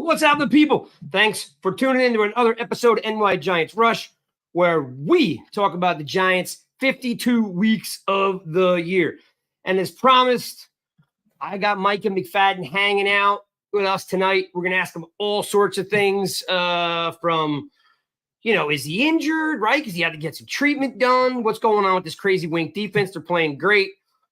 What's happening, people? Thanks for tuning in to another episode of NY Giants Rush, where we talk about the Giants 52 weeks of the year. And as promised, I got Micah McFadden hanging out with us tonight. We're going to ask him all sorts of things from, is he injured, right? Because he had to get some treatment done. What's going on with this crazy wing defense? They're playing great.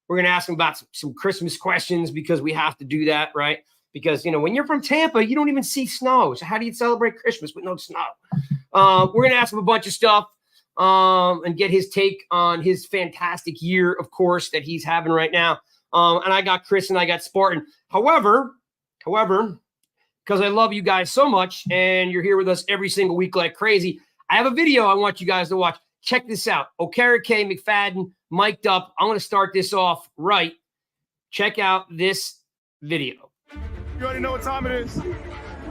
We're going to ask him about some Christmas questions because we have to do that, right? Because, when you're from Tampa, you don't even see snow. So how do you celebrate Christmas with no snow? We're going to ask him a bunch of stuff and get his take on his fantastic year, of course, that he's having right now. And I got Chris and I got Spartan. However, because I love you guys so much and you're here with us every single week like crazy, I have a video I want you guys to watch. Check this out. Okereke, McFadden, mic'd up. I'm going to start this off right. Check out this video. You already know what time it is.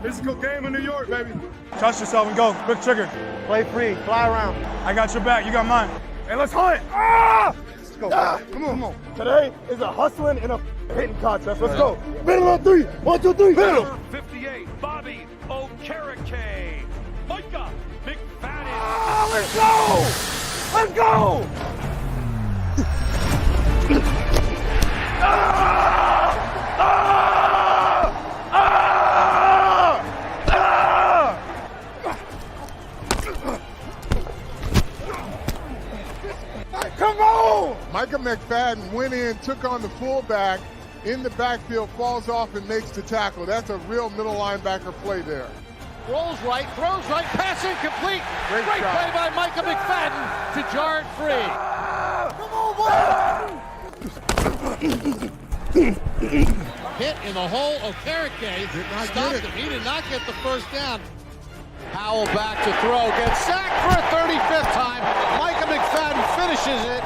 Physical game in New York, baby. Trust yourself and go. Quick trigger. Play free. Fly around. I got your back. You got mine. Hey, let's hunt. Ah! Let's go. Come on. Today is a hustling and a hitting contest. Let's go. Middle on three. 1, 2, 3. Middle. 58. Bobby Okereke. Micah McFadden. Ah, let's go. Come on! Micah McFadden went in, took on the fullback in the backfield, falls off and makes the tackle. That's a real middle linebacker play there. Rolls right, throws right, pass incomplete. Great play by Micah McFadden to jar it free. Hit in the hole. Okereke stopped him. He did not get the first down. Howell back to throw. Gets sacked for a 35th time. Micah McFadden finishes it.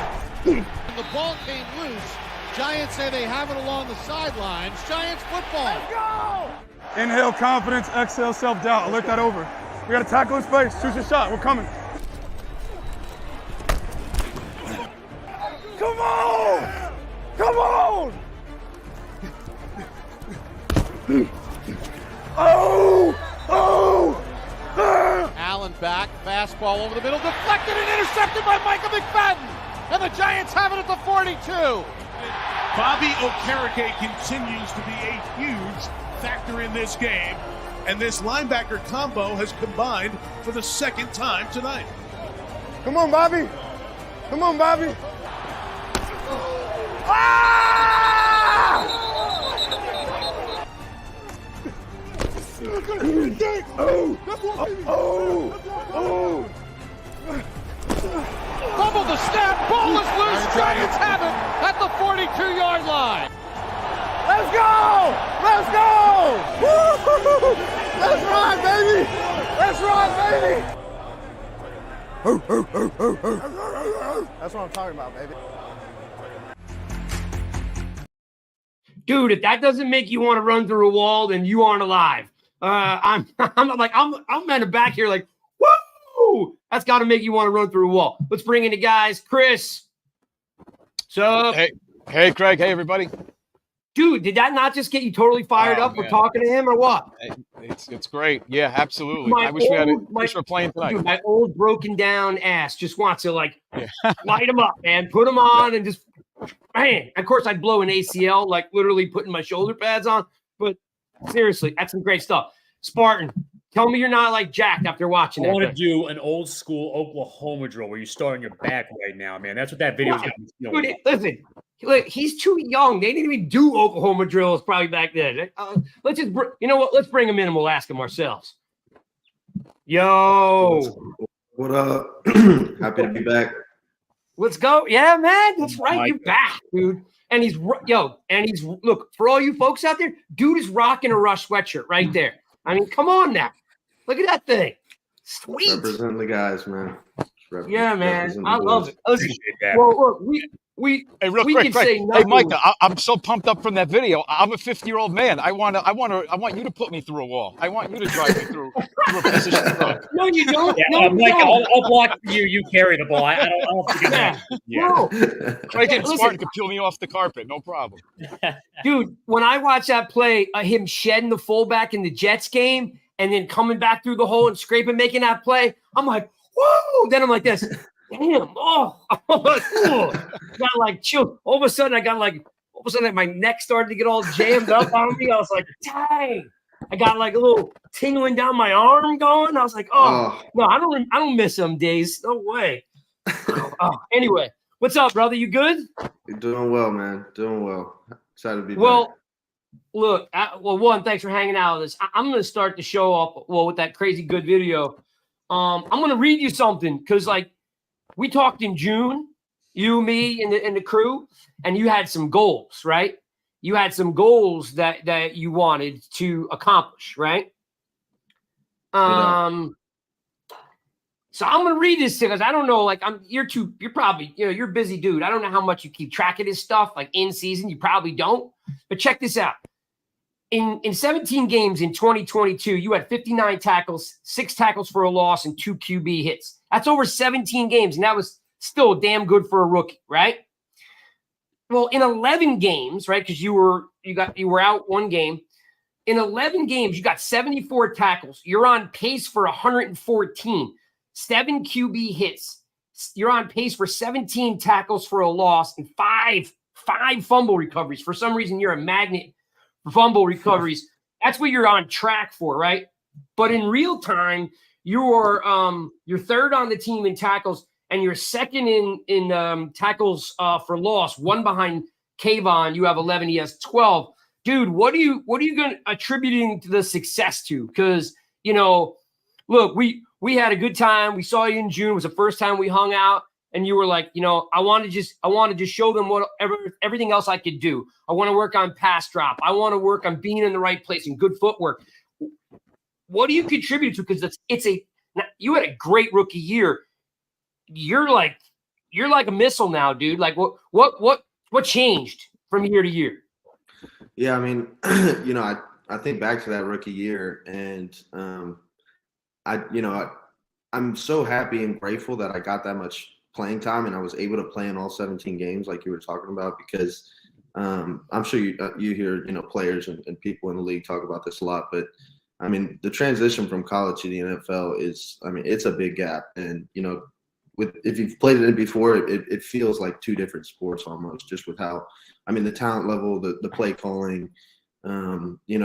The ball came loose. Giants say they have it along the sidelines. Giants football. Let's go! Inhale confidence, exhale self-doubt. Alert that over. We got to tackle in space. Choose your shot. We're coming. Come on! Oh! Allen back, fastball over the middle, deflected and intercepted by Micah McFadden. And the Giants have it at the 42. Bobby Okereke continues to be a huge factor in this game. And this linebacker combo has combined for the second time tonight. Come on, Bobby. Ah! Fumble the snap, ball is loose. Giants have it at the 42-yard line. Let's go! Woo-hoo-hoo! Let's ride, baby! That's what I'm talking about, baby. Dude, if that doesn't make you want to run through a wall, then you aren't alive. I'm in the back here like, woo! That's got to make you want to run through a wall. Let's bring in the guys. Chris. So, hey, Craig. Hey, everybody. Dude, did that not just get you totally fired up for talking to him or what? It's great. Yeah, absolutely. I wish we were playing tonight. Dude, my old broken down ass just wants to light him up, man. Put him on and just, man. Of course, I'd blow an ACL, like literally putting my shoulder pads on. But seriously, that's some great stuff. Spartan, tell me you're not like jacked after watching that. I want to do an old school Oklahoma drill where you start on your back right now, man. That's what that video is going to be. Listen, look, he's too young. They didn't even do Oklahoma drills probably back then. Let's just, let's bring him in and we'll ask him ourselves. Yo. What up? Happy to be back. Let's go. Yeah, man. That's right. Micah. You're back, dude. And he's look, for all you folks out there, dude is rocking a Rush sweatshirt right there. I mean, come on now. Look at that thing. Sweet. Representing the guys, man. Yeah, man. Representing the I love boys. it. Listen, Appreciate that. well, look, we Hey, real we quick, can Greg. say Hey, nothing. Micah, I'm so pumped up from that video. I'm a 50-year-old man. I want you to put me through a wall. I want you to drive me through a position front. No, you don't. Yeah, No, you Mike, don't. I'll block you. You carry the ball. I don't forget that. Yeah. No. Craig and Listen. Spartan could peel me off the carpet, no problem. Dude, when I watch that play, him shedding the fullback in the Jets game and then coming back through the hole and scraping, making that play, I'm like, whoa. Then I'm like this. Damn. Oh. Got like chill. All of a sudden, my neck started to get all jammed up on me. I was like, dang. I got like a little tingling down my arm going. I was like, no, I don't miss them days. No way. Anyway, what's up, brother? You good? You're doing well, man. Doing well. Excited to be back. Well, look, one, thanks for hanging out with us. I'm going to start the show off, with that crazy good video. I'm going to read you something because, like, we talked in June, you, me, and the crew, and you had some goals, right? You had some goals that you wanted to accomplish, right? So I'm going to read this because I don't know, like, you're probably, you're a busy dude. I don't know how much you keep track of this stuff, like in season. You probably don't. But check this out. In 17 games in 2022, you had 59 tackles, 6 tackles for a loss, and 2 QB hits. That's over 17 games, and that was still damn good for a rookie, right? Well, in 11 games, right, because you were out one game. In 11 games, you got 74 tackles. You're on pace for 114, 7 QB hits. You're on pace for 17 tackles for a loss and five fumble recoveries. For some reason, you're a magnet for fumble recoveries. That's what you're on track for, right? But in real time, you're third on the team in tackles, and you're second in tackles for loss, one behind Kayvon. You have 11. He has 12. Dude, what are you going attributing to the success to? Because look, we had a good time. We saw you in June. It was the first time we hung out. And you were like, I want to just show them everything else I could do. I want to work on pass drop. I want to work on being in the right place and good footwork. What do you contribute to? Because you had a great rookie year. You're like a missile now, dude. Like what changed from year to year? Yeah, I mean, I think back to that rookie year, and I'm so happy and grateful that I got that much playing time and I was able to play in all 17 games like you were talking about, because I'm sure you hear players and people in the league talk about this a lot, but I mean the transition from college to the NFL it's a big gap, and if you've played it before, it feels like two different sports almost, just with how the talent level, the play calling,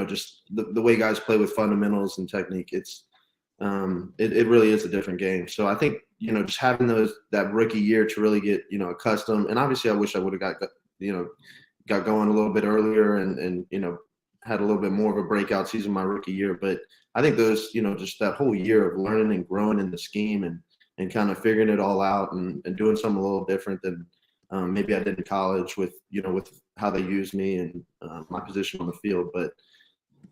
just the way guys play with fundamentals and technique. It really is a different game. So I think just having that rookie year to really get accustomed, and obviously I wish I would have got going a little bit earlier and had a little bit more of a breakout season my rookie year. But I think those just that whole year of learning and growing in the scheme and kind of figuring it all out and doing something a little different than maybe I did in college with how they used me and my position on the field. But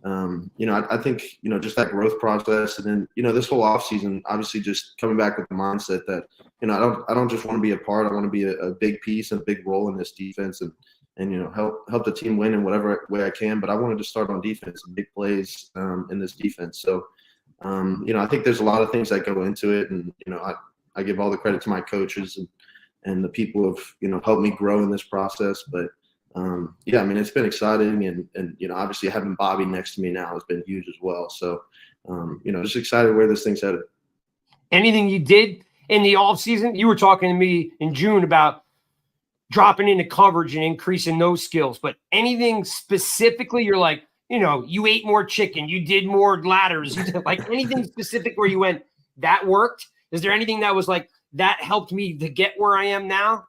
I think just that growth process, and then this whole offseason, obviously just coming back with the mindset that I don't just want to be a part. I want to be a big piece and a big role in this defense and help the team win in whatever way I can. But I wanted to start on defense and big plays in this defense. So I think there's a lot of things that go into it, and I give all the credit to my coaches and the people who have helped me grow in this process. But it's been exciting, and obviously having Bobby next to me now has been huge as well. So just excited where this thing's headed. Anything you did in the off season? You were talking to me in June about dropping into coverage and increasing those skills, but anything specifically you're like, you ate more chicken, you did more ladders, like anything specific where you went, that worked? Is there anything that was like, that helped me to get where I am now?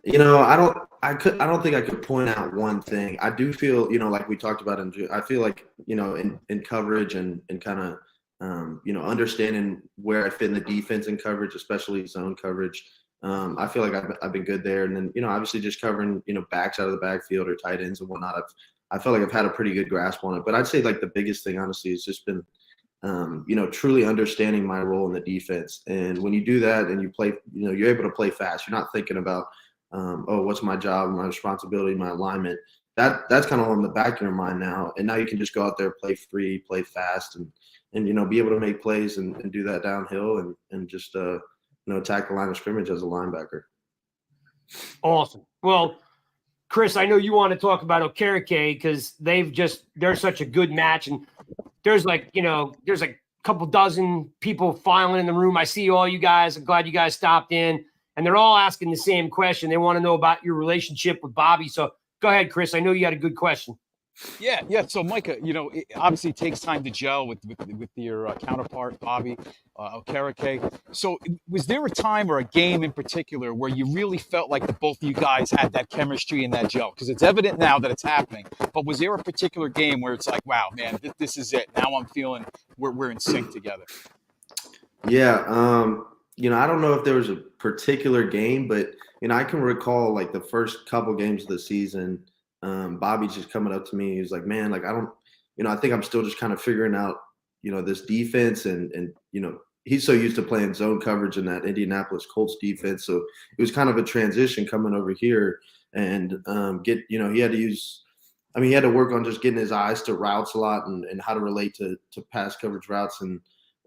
I don't think I could point out one thing. I do feel, like we talked about in June, I feel like, in coverage and kind of, understanding where I fit in the defense and coverage, especially zone coverage, I feel like I've been good there. And then, obviously just covering, backs out of the backfield or tight ends and whatnot. I feel like I've had a pretty good grasp on it. But I'd say like the biggest thing, honestly, has just been, truly understanding my role in the defense. And when you do that and you play, you're able to play fast. You're not thinking about, what's my job, my responsibility, my alignment. That's kind of on the back of your mind now. And now you can just go out there, play free, play fast, and be able to make plays and do that downhill and just attack the line of scrimmage as a linebacker. Awesome. Well, Chris, I know you want to talk about Okereke because they're such a good match, and there's like a couple dozen people filing in the room. I see all you guys. I'm glad you guys stopped in, and they're all asking the same question. They want to know about your relationship with Bobby. So go ahead, Chris. I know you had a good question. Yeah. So, Micah, it obviously takes time to gel with your counterpart, Bobby Okereke. So, was there a time or a game in particular where you really felt like the both of you guys had that chemistry and that gel? Because it's evident now that it's happening. But was there a particular game where it's like, wow, man, this is it. Now I'm feeling we're in sync together. Yeah. I don't know if there was a particular game, but I can recall like the first couple games of the season. Bobby's just coming up to me. He's like, man, like, I think I'm still just kind of figuring out, this defense and he's so used to playing zone coverage in that Indianapolis Colts defense. So it was kind of a transition coming over here and he had to work on just getting his eyes to routes a lot and how to relate to pass coverage routes. And,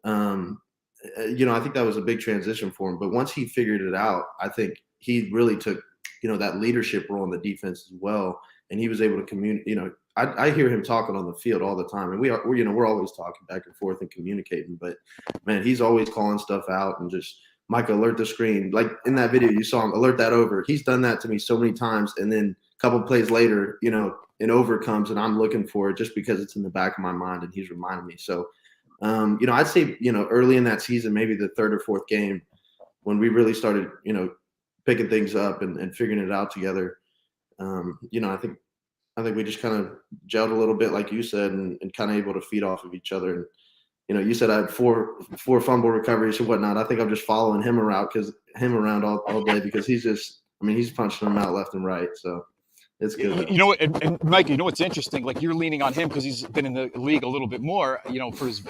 I think that was a big transition for him. But once he figured it out, I think he really took, that leadership role in the defense as well. And he was able to communicate. I hear him talking on the field all the time, and we're always talking back and forth and communicating. But man, he's always calling stuff out and just, Micah, alert the screen. Like in that video, you saw him alert that over. He's done that to me so many times, and then a couple plays later, an over comes, and I'm looking for it just because it's in the back of my mind, and he's reminding me. So, I'd say early in that season, maybe the third or fourth game, when we really started, picking things up and figuring it out together. I think we just kind of gelled a little bit, like you said, and kind of able to feed off of each other. And, you said I had four fumble recoveries and whatnot. I think I'm just following him around all day because he's punching them out left and right. So it's good. You know what, and Mike, what's interesting? Like you're leaning on him because he's been in the league a little bit more, for his,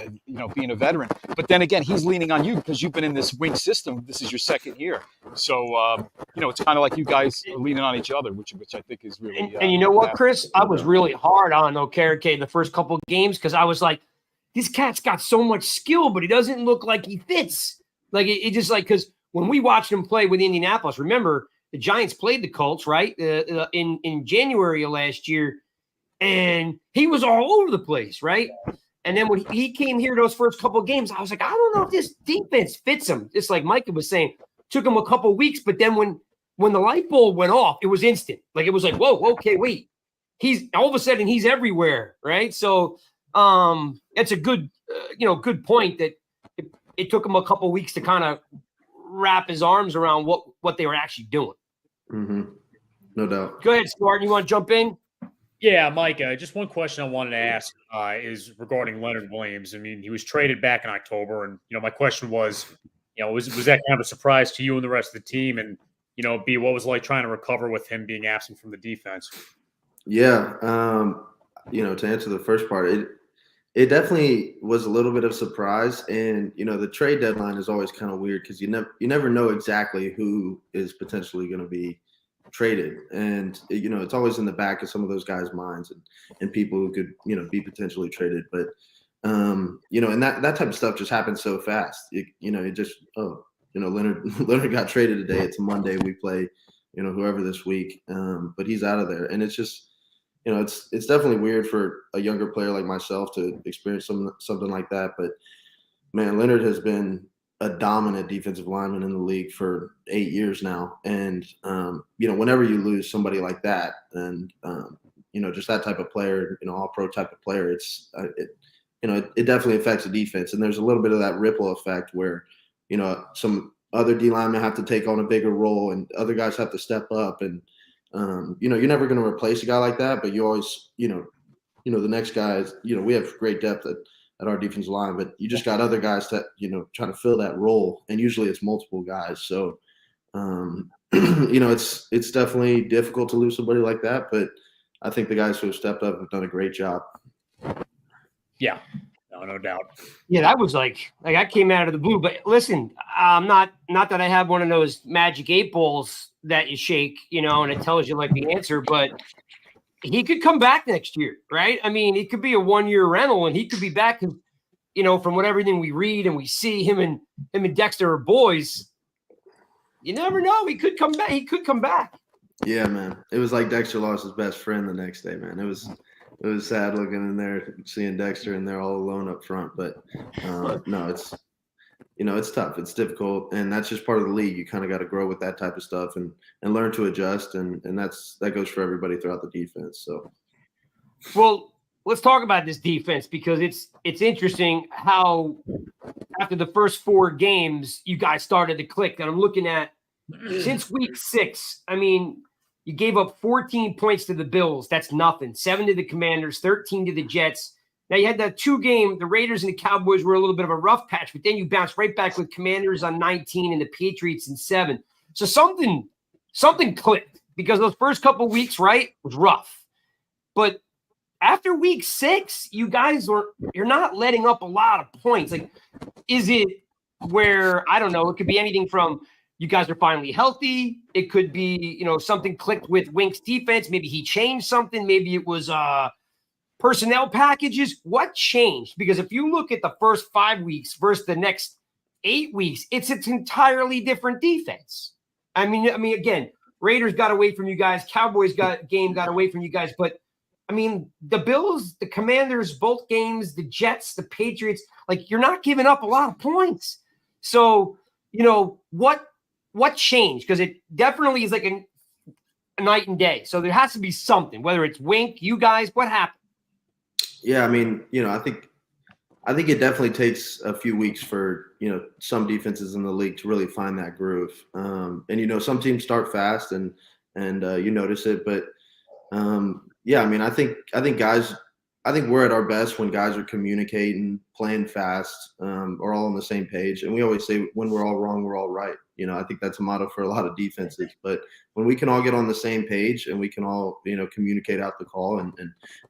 being a veteran. But then again, he's leaning on you because you've been in this wing system. This is your second year, so it's kind of like you guys are leaning on each other, which I think is really. And you know what, Chris? I was really hard on Okereke the first couple of games because I was like, this cat's got so much skill, but he doesn't look like he fits. Like it just like because when we watched him play with Indianapolis, remember. The Giants played the Colts, right, in January of last year, and he was all over the place, right? And then when he came here those first couple of games, I was like, I don't know if this defense fits him. Just like Micah was saying, took him a couple of weeks, but then when the light bulb went off, it was instant. Like it was like, whoa, okay, wait, he's all of a sudden he's everywhere, right? So it's a good, good point that it took him a couple of weeks to kind of wrap his arms around what they were actually doing. Mm-hmm. No doubt. Go ahead, Spartan. You want to jump in? Yeah, Mike, just one question I wanted to ask is regarding Leonard Williams. I mean, he was traded back in October, and, my question was, was that kind of a surprise to you and the rest of the team? And, B, what was it like trying to recover with him being absent from the defense? Yeah. To answer the first part, it definitely was a little bit of surprise. And, the trade deadline is always kind of weird because you never know exactly who is potentially going to be traded. And, it's always in the back of some of those guys' minds and people who could, be potentially traded. But, and that type of stuff just happens so fast. Leonard got traded today. It's a Monday. We play, whoever this week. But he's out of there. And it's just, it's definitely weird for a younger player like myself to experience something like that. But, man, Leonard has been a dominant defensive lineman in the league for 8 years now. And, whenever you lose somebody like that and, just that type of player, all-pro type of player, it definitely affects the defense. And there's a little bit of that ripple effect where, some other D linemen have to take on a bigger role and other guys have to step up. And, you're never going to replace a guy like that, but you always, the next guy is, we have great depth at our defensive line, but you just got other guys that, trying to fill that role. And usually it's multiple guys. So, It's definitely difficult to lose somebody like that, but I think the guys who have stepped up have done a great job. Yeah, no doubt. Yeah, that was like I came out of the blue. But listen, not that I have one of those magic 8 balls that you shake, and it tells you like the answer, but he could come back next year, right? I mean, it could be a 1-year rental, and he could be back. And from everything we read and we see, him and Dexter are boys. You never know. He could come back. Yeah, man. It was like Dexter lost his best friend the next day, man. It was sad looking in there, seeing Dexter in there all alone up front. But no, it's tough. It's difficult, and that's just part of the league. You kind of got to grow with that type of stuff and learn to adjust, and that goes for everybody throughout the defense. So, well, let's talk about this defense, because it's interesting how after the first 4 games you guys started to click. And I'm looking at since week 6. I mean, you gave up 14 points to the Bills. That's nothing. 7 to the Commanders, 13 to the Jets. Now you had that 2-game. The Raiders and the Cowboys were a little bit of a rough patch, but then you bounced right back with Commanders on 19 and the Patriots in 7. So something clicked, because those first couple weeks, right, was rough. But after week 6, you guys you're not letting up a lot of points. Like, is it where, I don't know, it could be anything from you guys are finally healthy. It could be, something clicked with Wink's defense. Maybe he changed something. Maybe it was personnel packages. What changed? Because if you look at the first 5 weeks versus the next 8 weeks, it's an entirely different defense. I mean, again, Raiders got away from you guys. Cowboys got away from you guys. But I mean, the Bills, the Commanders, both games, the Jets, the Patriots, like, you're not giving up a lot of points. So, what changed? Because it definitely is like a night and day. So there has to be something, whether it's Wink, you guys, what happened? Yeah, I mean, I think it definitely takes a few weeks for, some defenses in the league to really find that groove. And, some teams start fast and you notice it, but yeah, I mean, I think we're at our best when guys are communicating, playing fast, are all on the same page. And we always say, when we're all wrong, we're all right. I think that's a motto for a lot of defenses. But when we can all get on the same page and we can all, communicate out the call and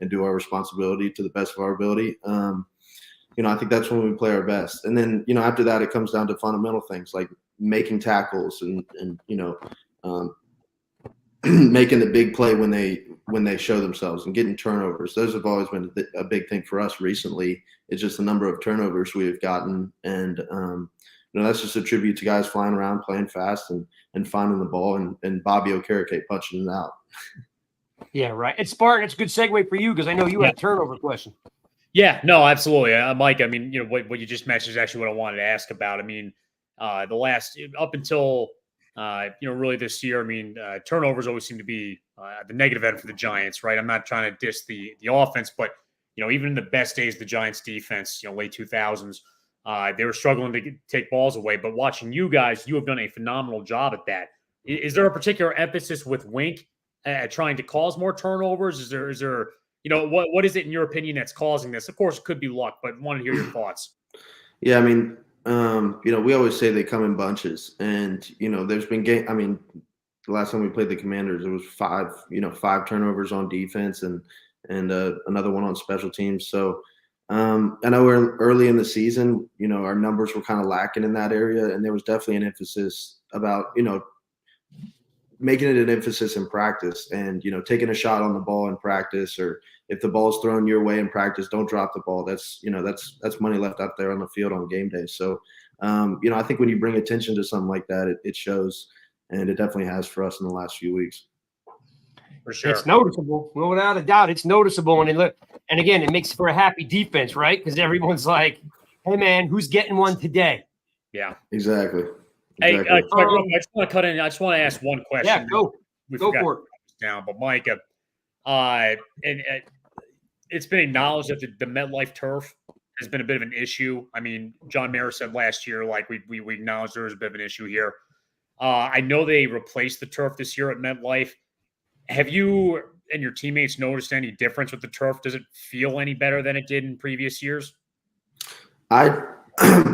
do our responsibility to the best of our ability, I think that's when we play our best. And then, after that, it comes down to fundamental things like making tackles and making the big play when they show themselves and getting turnovers. Those have always been a big thing for us recently. It's just the number of turnovers we have gotten. And, that's just a tribute to guys flying around, playing fast and finding the ball and Bobby Okereke punching it out. Yeah, right. It's Spartan. It's a good segue for you, because I know you had a turnover question. Yeah, no, absolutely. Mike, I mean, what you just mentioned is actually what I wanted to ask about. I mean, the last up until really this year, I mean, turnovers always seem to be the negative end for the Giants, right? I'm not trying to diss the offense, but even in the best days of the Giants defense, late 2000s, they were struggling to take balls away. But watching you guys, you have done a phenomenal job at that. Is there a particular emphasis with Wink at trying to cause more turnovers? Is there what is it in your opinion that's causing this? Of course, it could be luck, but I want to hear your thoughts. Yeah, I mean, we always say they come in bunches, and there's been the last time we played the Commanders, it was 5 turnovers on defense and another one on special teams. So I know we're early in the season. Our numbers were kind of lacking in that area, and there was definitely an emphasis about making it an emphasis in practice and taking a shot on the ball in practice, or if the ball's thrown your way in practice, don't drop the ball. That's money left out there on the field on game day. So I think when you bring attention to something like that, it shows, and it definitely has for us in the last few weeks. For sure. It's noticeable, without a doubt. It's noticeable, and again, it makes for a happy defense, right? Because everyone's like, "Hey, man, who's getting one today?" Yeah, exactly. Hey, I just want to cut in. I just want to ask one question. Yeah, go for it. Down, but Micah, it's been acknowledged that the MetLife turf has been a bit of an issue. I mean, John Mara said last year, like we acknowledged there was a bit of an issue here. I know they replaced the turf this year at MetLife. Have you and your teammates noticed any difference with the turf? Does it feel any better than it did in previous years? I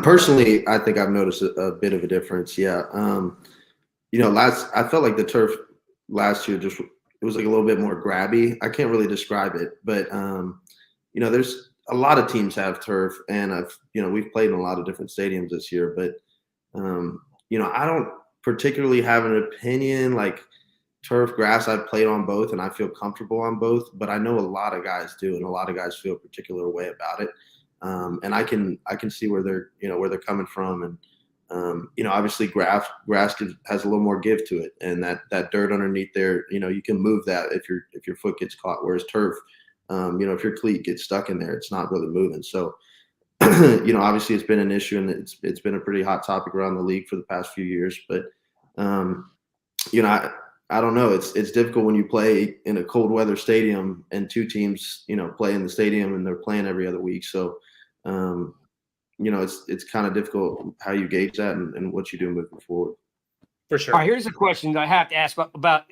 personally, I think I've noticed a bit of a difference. Yeah. I felt like the turf last year it was like a little bit more grabby. I can't really describe it, but there's a lot of teams have turf, and we've played in a lot of different stadiums this year, but I don't particularly have an opinion. Like turf, grass, I've played on both, and I feel comfortable on both. But I know a lot of guys do, and a lot of guys feel a particular way about it. And I can see where they're coming from, and obviously grass has a little more give to it, and that dirt underneath there, you can move that if your foot gets caught. Whereas turf, if your cleat gets stuck in there, it's not really moving. So, obviously it's been an issue, and it's been a pretty hot topic around the league for the past few years. But, I don't know. It's difficult when you play in a cold weather stadium and two teams, play in the stadium and they're playing every other week. So, it's kind of difficult how you gauge that and what you do moving forward. For sure. All right, here's a question that I have to ask about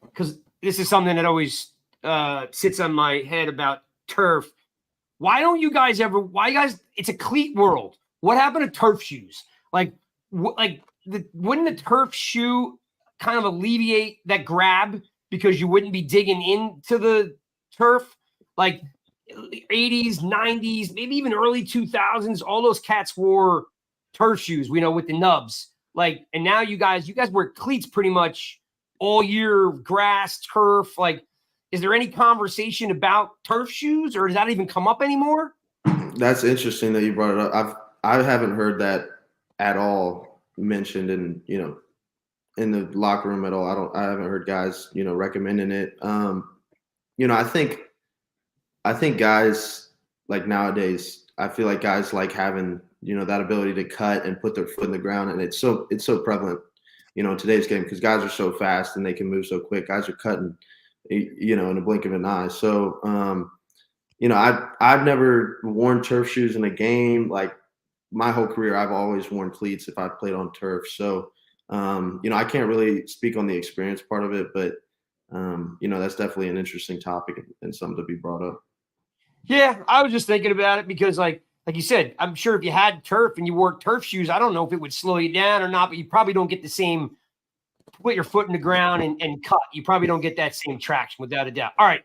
because this is something that always sits on my head about turf. Why don't you guys it's a cleat world. What happened to turf shoes? Wouldn't the turf shoe kind of alleviate that grab because you wouldn't be digging into the turf? Like 80s, 90s, maybe even early 2000s, all those cats wore turf shoes, with the nubs. And now you guys wear cleats pretty much all year, grass, turf. Is there any conversation about turf shoes, or does that even come up anymore? That's interesting that you brought it up. I haven't heard that at all mentioned in the locker room at all. I haven't heard guys, recommending it. I think guys nowadays, I feel like guys like having, that ability to cut and put their foot in the ground. And it's so prevalent, in today's game because guys are so fast and they can move so quick. Guys are cutting, in a blink of an eye. So, I've never worn turf shoes in a game. My whole career, I've always worn cleats if I've played on turf. So, I can't really speak on the experience part of it, but, that's definitely an interesting topic and something to be brought up. Yeah, I was just thinking about it because, like you said, I'm sure if you had turf and you wore turf shoes, I don't know if it would slow you down or not, but you probably don't get the same put your foot in the ground and cut. You probably don't get that same traction without a doubt. All right.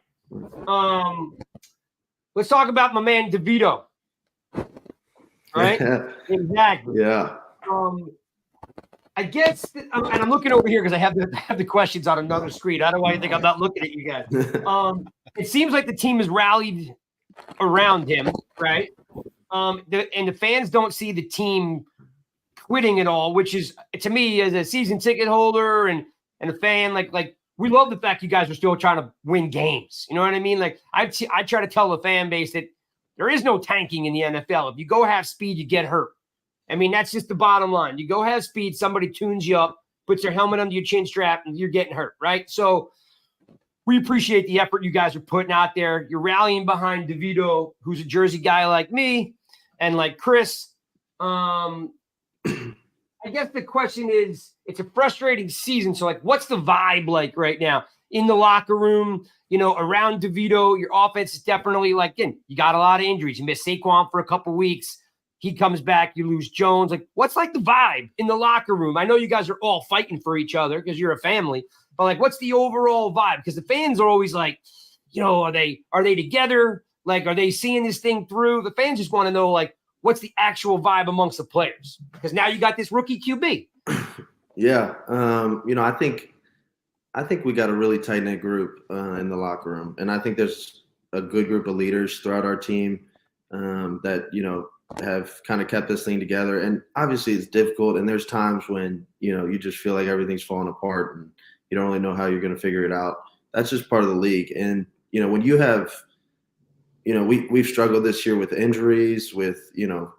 Let's talk about my man Devito. All right? Exactly. Yeah. I guess, and I'm looking over here because I have the questions on another screen. I don't know why you think I'm not looking at you guys. It seems like the team has rallied around him, right? And the fans don't see the team quitting at all, which is, to me, as a season ticket holder and a fan, like we love the fact you guys are still trying to win games. You know what I mean? I try to tell the fan base that there is no tanking in the NFL. If you go half speed, you get hurt. I mean, that's just the bottom line. You go half speed, somebody tunes you up, puts their helmet under your chin strap, and you're getting hurt, right? So we appreciate the effort you guys are putting out there. You're rallying behind Devito, who's a Jersey guy like me and like Chris. I guess the question is, it's a frustrating season. So, what's the vibe like right now in the locker room, around Devito? Your offense is definitely you got a lot of injuries. You missed Saquon for a couple weeks. He comes back, you lose Jones. What's the vibe in the locker room? I know you guys are all fighting for each other because you're a family, but what's the overall vibe? Because the fans are always are they together? Are they seeing this thing through? The fans just want to know, what's the actual vibe amongst the players? Because now you got this rookie QB. Yeah. I think we got a really tight-knit group in the locker room. And I think there's a good group of leaders throughout our team that, have kind of kept this thing together. And obviously it's difficult. And there's times when, you just feel like everything's falling apart and you don't really know how you're going to figure it out. That's just part of the league. And, when you have, we've struggled this year with injuries, with,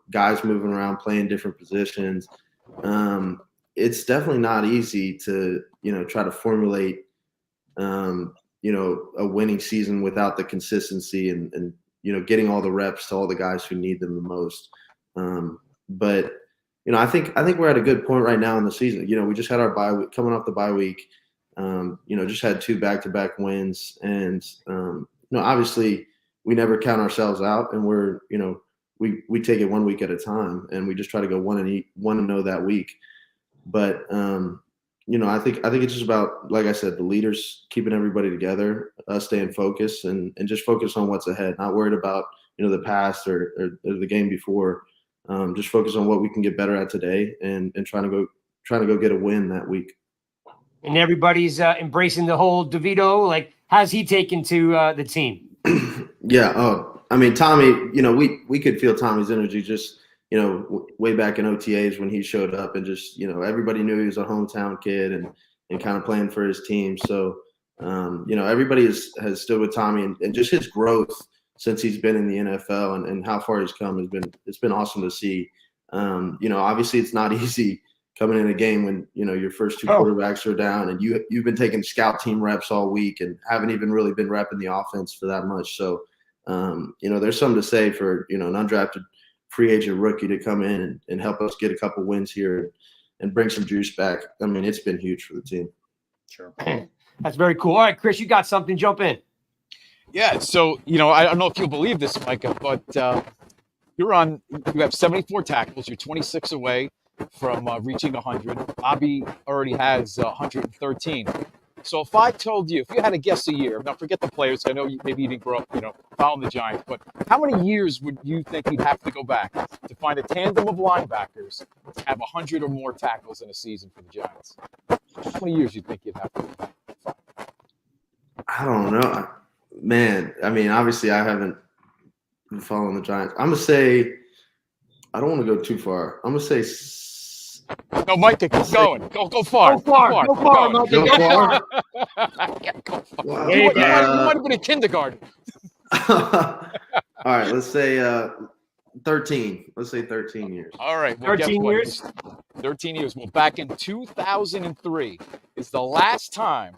guys moving around, playing different positions. It's definitely not easy to, try to formulate, a winning season without the consistency and getting all the reps to all the guys who need them the most. But I think we're at a good point right now in the season. We just had our bye week, coming off the bye week. Just had 2 back-to-back wins, and obviously we never count ourselves out, and we're we take it 1 week at a time, and we just try to go 1-0 that week. But I think it's just about, like I said, the leaders keeping everybody together, staying focused, and just focus on what's ahead. Not worried about the past or the game before. Just focus on what we can get better at today, and trying to go get a win that week. And everybody's embracing the whole Devito. Like, how's he taken to the team? Yeah. Oh, I mean, Tommy. We could feel Tommy's energy just way back in OTAs when he showed up, and just everybody knew he was a hometown kid and kind of playing for his team. So everybody has stood with Tommy, and just his growth since he's been in the NFL and how far he's come it's been awesome to see. Obviously it's not easy coming in a game when your first two quarterbacks are down, and you've been taking scout team reps all week and haven't even really been repping the offense for that much. So there's something to say for an undrafted free agent rookie to come in and help us get a couple wins here and bring some juice back. I mean, it's been huge for the team. Sure. That's very cool. All right, Chris, you got something, jump in. Yeah, so I don't know if you'll believe this, Micah, but you have 74 tackles. You're 26 away from reaching 100. Bobby already has 113. So if I told you, if you had to guess a year, now forget the players, I know maybe you didn't grow up, following the Giants, but how many years would you think you'd have to go back to find a tandem of linebackers to have 100 or more tackles in a season for the Giants? How many years do you think you'd have to go back? I don't know. Man, I mean, obviously I haven't been following the Giants. I'm going to say, I don't want to go too far. I'm going to say no, Micah, keep going. Go far. Go far, Micah. Go far. Wow. You might have been in kindergarten. All right, let's say 13. Let's say 13 years. All right. Well, 13 years? 13 years. Well, back in 2003 is the last time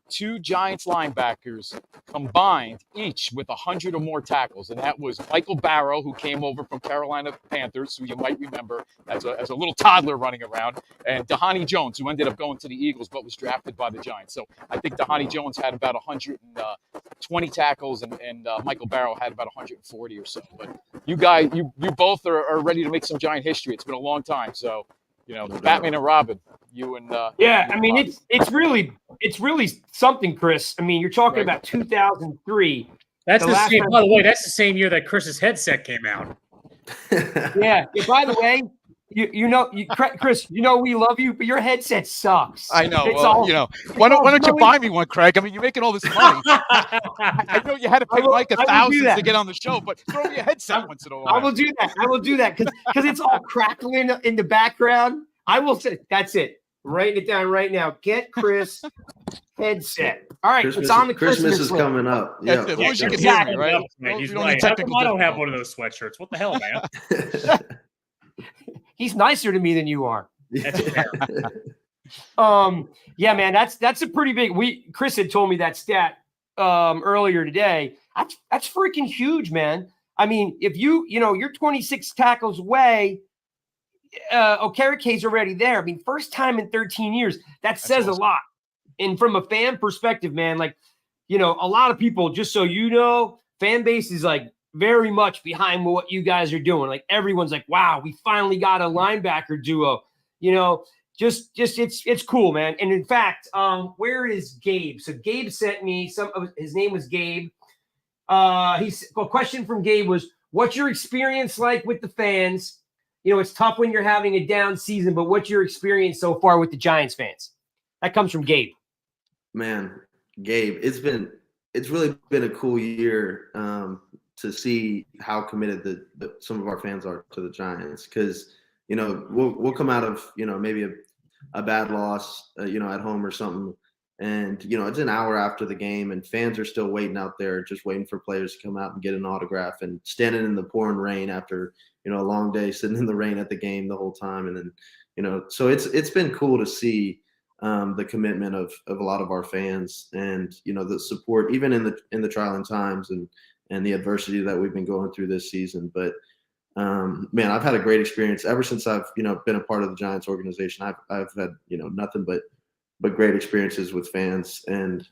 two Giants linebackers combined each with 100 or more tackles, and that was Michael Barrow, who came over from Carolina Panthers, who you might remember as a little toddler running around, and Dhani Jones, who ended up going to the Eagles but was drafted by the Giants. So I think Dhani Jones had about 120 tackles, and Michael Barrow had about 140 or so. But you guys, you both are ready to make some Giant history. It's been a long time, so Batman and Robin. You and I mean, it's really something, Chris. I mean, you're talking about 2003. That's the same. By the way, that's the same year that Chris's headset came out. Yeah. By the way, Chris, we love you, but your headset sucks. I know. Why don't you buy me one, Craig? I mean, you're making all this money. I know you had to pay Micah thousands to get on the show, but throw me a headset once in a while. I will do that because it's all crackling in the background. I will say that's it. Write it down right now. Get Chris headset. All right, Christmas, it's on the Christmas is coming up. Yeah, as long as you can hear me, right? He's right. I don't have one of those sweatshirts. What the hell, man? He's nicer to me than you are. That's fair. Yeah, man, that's a pretty big. Chris had told me that stat earlier today. That's freaking huge, man. I mean, if you're 26 tackles away. Okereke's already there. I mean, first time in 13 years. That says a lot. And from a fan perspective, man, like, a lot of people, just so you know, fan base is like very much behind what you guys are doing. Like, everyone's like, wow, we finally got a linebacker duo. Just it's cool, man. And in fact, where is Gabe? So Gabe sent me his name was Gabe. A question from Gabe was, what's your experience like with the fans? It's tough when you're having a down season, but what's your experience so far with the Giants fans? That comes from Gabe. Man, Gabe, it's really been a cool year to see how committed some of our fans are to the Giants, because we'll come out of maybe a bad loss at home or something, and it's an hour after the game and fans are still waiting out there, just waiting for players to come out and get an autograph, and standing in the pouring rain after a long day, sitting in the rain at the game the whole time. And then so it's been cool to see the commitment of a lot of our fans, and the support even in the trying times and the adversity that we've been going through this season. But man, I've had a great experience ever since I've been a part of the Giants organization. I've had nothing but great experiences with fans, and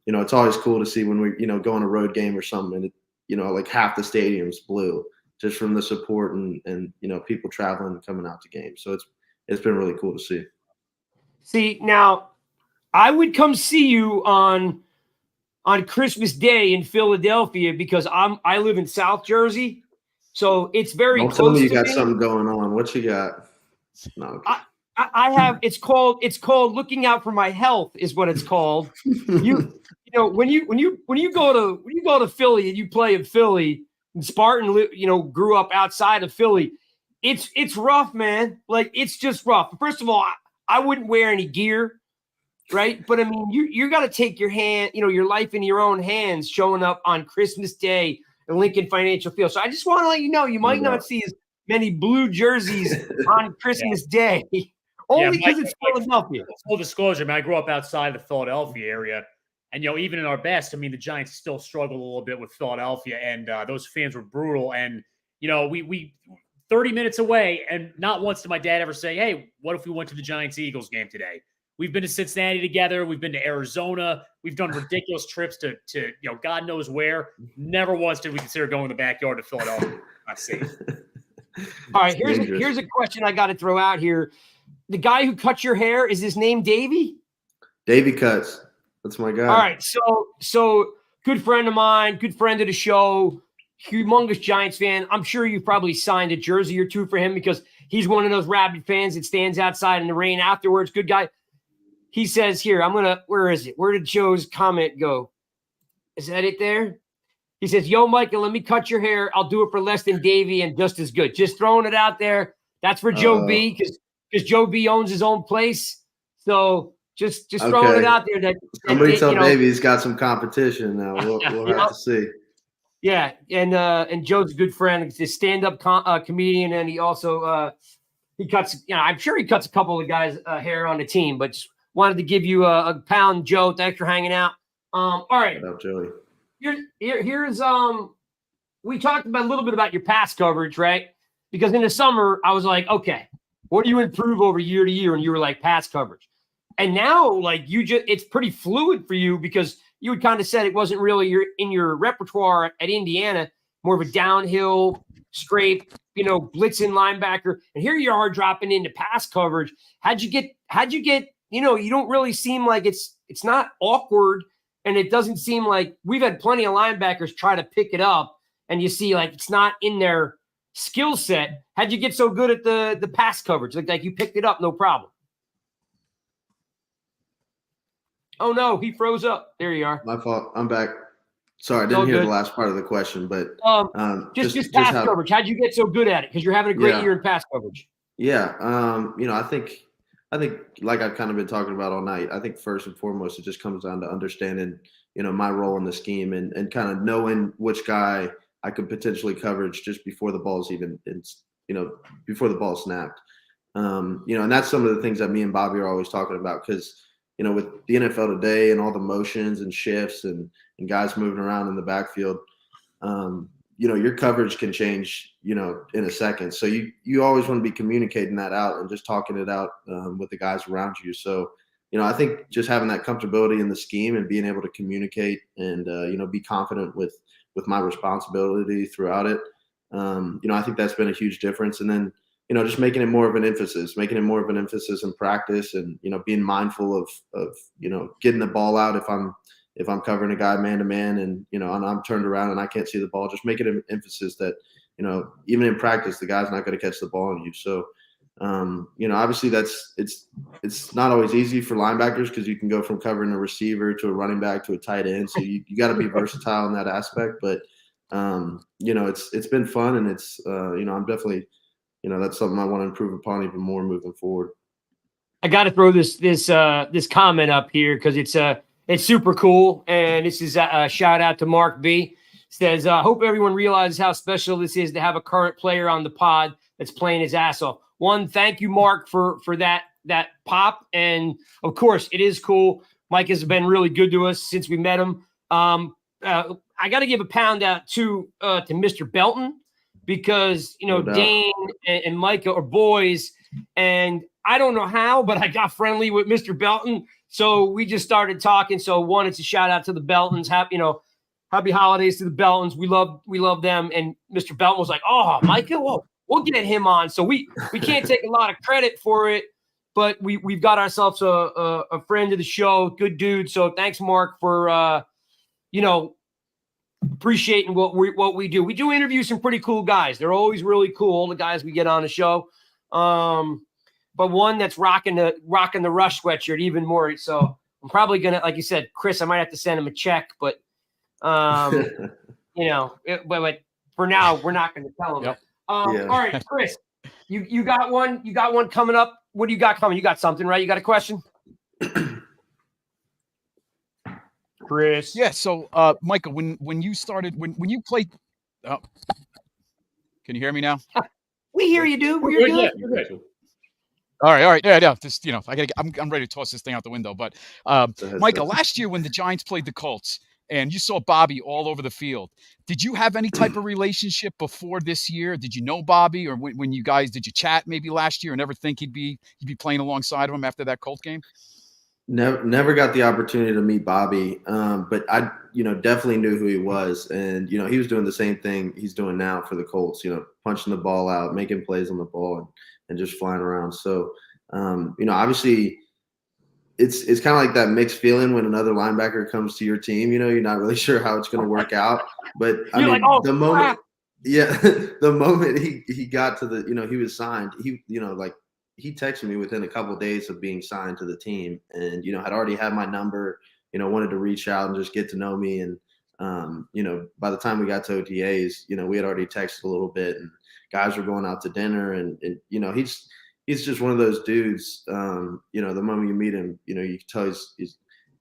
it's always cool to see when we go on a road game or something, and like half the stadium's blue just from the support and people traveling and coming out to games. So it's been really cool to see. See, now I would come see you on Christmas Day in Philadelphia because I live in South Jersey, so it's very Don't tell close me you to got me. something going on. What you got? No. Okay. I have it's called looking out for my health is what it's called. You know when you go to Philly and you play in Philly, and Spartan grew up outside of Philly. It's rough, man. Like it's just rough. First of all, I wouldn't wear any gear, right? But I mean, you got to take your your life in your own hands, showing up on Christmas Day at Lincoln Financial Field. So I just want to let you know, you might not see as many blue jerseys on Christmas Day, only because it's Philadelphia. Full disclosure, man, I grew up outside the Philadelphia area. And, even in our best, I mean, the Giants still struggled a little bit with Philadelphia, and those fans were brutal. And, we 30 minutes away, and not once did my dad ever say, hey, what if we went to the Giants-Eagles game today? We've been to Cincinnati together. We've been to Arizona. We've done ridiculous trips to God knows where. Never once did we consider going to the backyard to Philadelphia. Not safe. All right, here's a question I got to throw out here. The guy who cuts your hair, is his name Davey? Davey Cuts. That's my guy. All right, so good friend of mine, good friend of the show, humongous Giants fan. I'm sure you probably signed a jersey or two for him because he's one of those rabid fans that stands outside in the rain afterwards. Good guy. He says here, where is it? Where did Joe's comment go? Is that it there? He says, yo, Micah, let me cut your hair. I'll do it for less than Davey and just as good. Just throwing it out there. That's for Joe B because Joe B owns his own place. So just throwing it out there. Somebody tell Davey he's got some competition now. We'll have to see. Yeah, and Joe's a good friend. He's a stand-up comedian, and he also he cuts. I'm sure he cuts a couple of guys' hair on the team. But just wanted to give you a pound, Joe. Thanks for hanging out. All right. What up, Joey? Here's we talked about a little bit about your pass coverage, right? Because in the summer I was like, okay, what do you improve over year to year? And you were like pass coverage, and now like it's pretty fluid for you because you had kind of said it wasn't really in your repertoire at Indiana, more of a downhill, scrape, blitzing linebacker, and here you are dropping into pass coverage. How'd you get? You don't really seem like it's not awkward. And it doesn't seem like we've had plenty of linebackers try to pick it up, and you see like it's not in their skill set. How'd you get so good at the pass coverage? Like you picked it up, no problem. Oh no, he froze up. There you are. My fault. I'm back. Sorry, I didn't hear the last part of the question, but just pass coverage. How'd you get so good at it? Because you're having a great year in pass coverage. Yeah. I think like I've kind of been talking about all night, I think first and foremost, it just comes down to understanding, my role in the scheme and kind of knowing which guy I could potentially coverage just before the ball's even, before the ball snapped. And that's some of the things that me and Bobby are always talking about because, with the NFL today and all the motions and shifts and guys moving around in the backfield, your coverage can change, in a second. So you always want to be communicating that out and just talking it out with the guys around you. So, I think just having that comfortability in the scheme and being able to communicate and, be confident with my responsibility throughout it. I think that's been a huge difference. And then, just making it more of an emphasis in practice and, being mindful of getting the ball out if I'm covering a guy man to man and, and I'm turned around and I can't see the ball, just make it an emphasis that, even in practice, the guy's not going to catch the ball on you. So, obviously it's not always easy for linebackers because you can go from covering a receiver to a running back to a tight end. So you got to be versatile in that aspect, but it's been fun and it's, I'm definitely, that's something I want to improve upon even more moving forward. I got to throw this comment up here because it's super cool. And this is a shout out to Mark B. Says, hope everyone realizes how special this is to have a current player on the pod that's playing his ass off. One, thank you, Mark, for that pop. And of course, it is cool. Mike has been really good to us since we met him. I got to give a pound out to Mr. Belton because, No doubt. Dane and Micah are boys. And I don't know how, but I got friendly with Mr. Belton. So we just started talking. So one, it's a shout out to the Beltons. Happy holidays to the Beltons. We love them. And Mr. Belton was like, oh, Micah, we'll get him on. So we can't take a lot of credit for it, but we've got ourselves a friend of the show, good dude. So thanks, Mark, for appreciating what we do. We do interview some pretty cool guys. They're always really cool, the guys we get on the show. But one that's rocking the Rush sweatshirt even more. So I'm probably gonna, like you said, Chris, I might have to send him a check, but but for now we're not gonna tell him. Yep. All right, Chris, you got one. You got one coming up. What do you got coming? You got something, right? You got a question? Chris. Yeah. So, Micah, when you started, when you played, can you hear me now? We hear you, dude. We're good. All right. Yeah. Just, I'm ready to toss this thing out the window. But, Micah, last year when the Giants played the Colts and you saw Bobby all over the field, did you have any type of relationship before this year? Did you know Bobby, or when you guys, did you chat maybe last year and never think you'd be playing alongside of him after that Colt game? Never got the opportunity to meet Bobby, but I, definitely knew who he was, and he was doing the same thing he's doing now for the Colts. Punching the ball out, making plays on the ball, and just flying around. So, obviously, it's kind of like that mixed feeling when another linebacker comes to your team. You're not really sure how it's going to work out, but the moment, the moment he got to the, he was signed. He texted me within a couple of days of being signed to the team, and had already had my number. Wanted to reach out and just get to know me. And by the time we got to OTAs, we had already texted a little bit, and guys were going out to dinner. And he's just one of those dudes. The moment you meet him, you can tell he's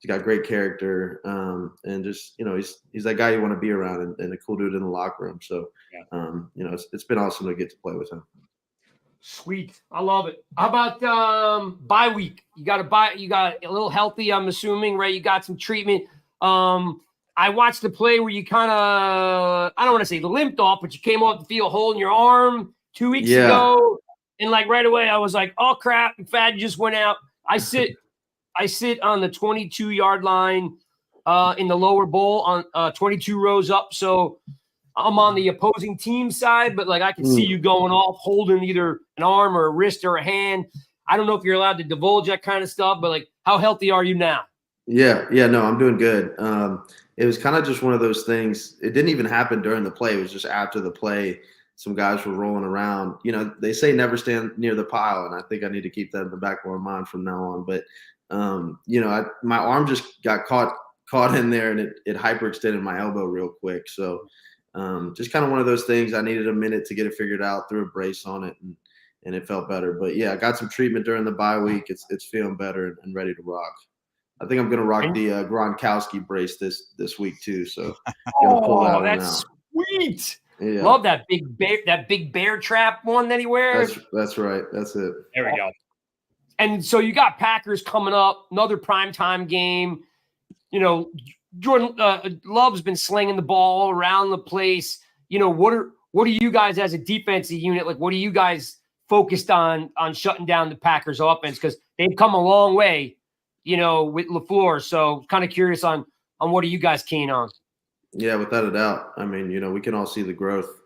got great character, and just he's that guy you want to be around, and a cool dude in the locker room. So it's been awesome to get to play with him. Sweet. I love it. How about bye week? You got a little healthy, I'm assuming, right? You got some treatment. I watched the play where you kind of, I don't want to say limped off, but you came off the field holding your arm 2 weeks ago. And right away I was like, oh crap, McFadden just went out. I sit on the 22-yard line in the lower bowl on 22 rows up. So I'm on the opposing team side, but I can see you going off, holding either an arm or a wrist or a hand. I don't know if you're allowed to divulge that kind of stuff, but how healthy are you now? Yeah, no, I'm doing good. It was kind of just one of those things. It didn't even happen during the play. It was just after the play. Some guys were rolling around. They say never stand near the pile, and I think I need to keep that in the back of my mind from now on. But my arm just got caught in there, and it hyperextended my elbow real quick. So. Just kind of one of those things. I needed a minute to get it figured out, threw a brace on it, and it felt better. But yeah, I got some treatment during the bye week. It's feeling better and ready to rock. I think I'm gonna rock the Gronkowski brace this week too. So oh, that's sweet. Yeah. Love that big bear trap one that he wears. That's right. That's it. There we go. And so you got Packers coming up, another primetime game. Jordan Love's been slinging the ball around the place. What are you guys as a defensive unit? What are you guys focused on shutting down the Packers offense? Because they've come a long way, with LaFleur. So kind of curious on what are you guys keen on? Yeah, without a doubt. I mean, we can all see the growth.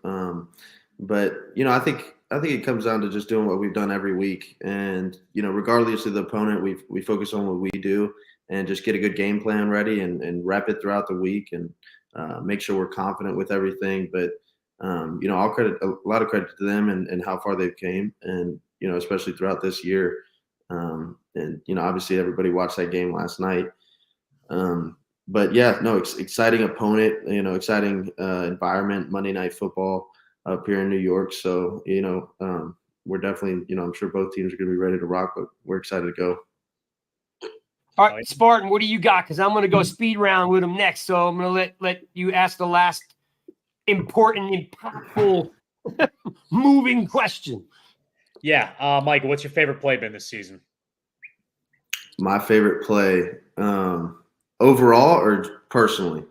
But I think it comes down to just doing what we've done every week. And, regardless of the opponent, we focus on what we do. And just get a good game plan ready and rep it throughout the week and make sure we're confident with everything. But, I'll credit a lot of credit to them and how far they've came and, especially throughout this year. And, obviously everybody watched that game last night. But yeah, no, exciting opponent, exciting environment, Monday Night Football up here in New York. So, we're definitely, I'm sure both teams are going to be ready to rock, but we're excited to go. All right, Spartan, what do you got? Because I'm going to go speed round with him next. So I'm going to let you ask the last important, impactful, moving question. Yeah, Micah, what's your favorite play been this season? My favorite play, overall or personally?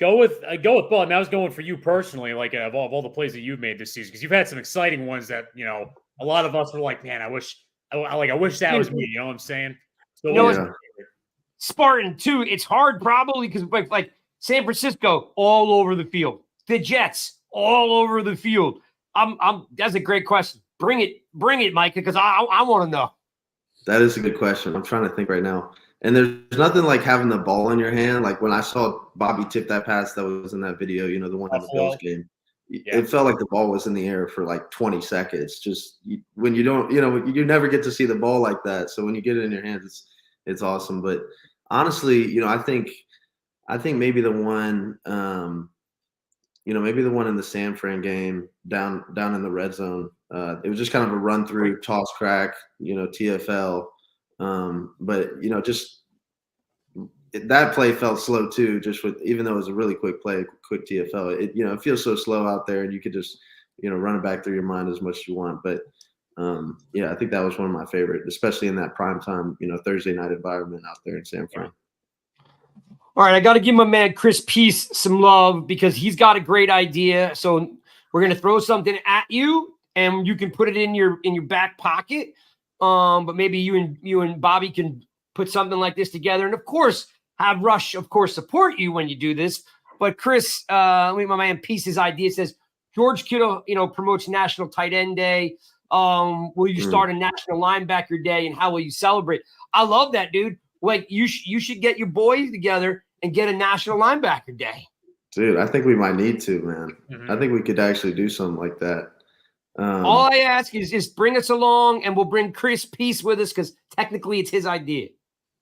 Go with both. I mean, I was going for you personally, of all the plays that you've made this season, because you've had some exciting ones that a lot of us were like, man, I wish that was me. You know what I'm saying? So Spartan too. It's hard probably because San Francisco all over the field, the Jets all over the field. That's a great question. Bring it, Micah, because I want to know. That is a good question. I'm trying to think right now. And there's nothing like having the ball in your hand. Like when I saw Bobby tip that pass that was in that video, the one in the Bills game, it felt like the ball was in the air for like 20 seconds. When you don't, you never get to see the ball like that. So when you get it in your hands, it's awesome. But honestly, I think maybe the one, maybe the one in the San Fran game down in the red zone. It was just kind of a run through, toss crack, TFL. But just that play felt slow too. Even though it was a really quick play, quick TFL, it feels so slow out there, and you could just run it back through your mind as much as you want. But I think that was one of my favorite, especially in that prime time, Thursday night environment out there in San Fran. All right, I got to give my man Chris Peace some love because he's got a great idea. So we're gonna throw something at you, and you can put it in your back pocket. But maybe you and Bobby can put something like this together, and of course have Rush, of course, support you when you do this. But Chris, my man Peace's idea says George Kittle, promotes National Tight End Day. Will you start a National Linebacker Day, and how will you celebrate? I love that, dude. Like you should get your boys together and get a National Linebacker Day. Dude, I think we might need to, man. Mm-hmm. I think we could actually do something like that. All I ask is just bring us along, and we'll bring Chris Peace with us because technically it's his idea.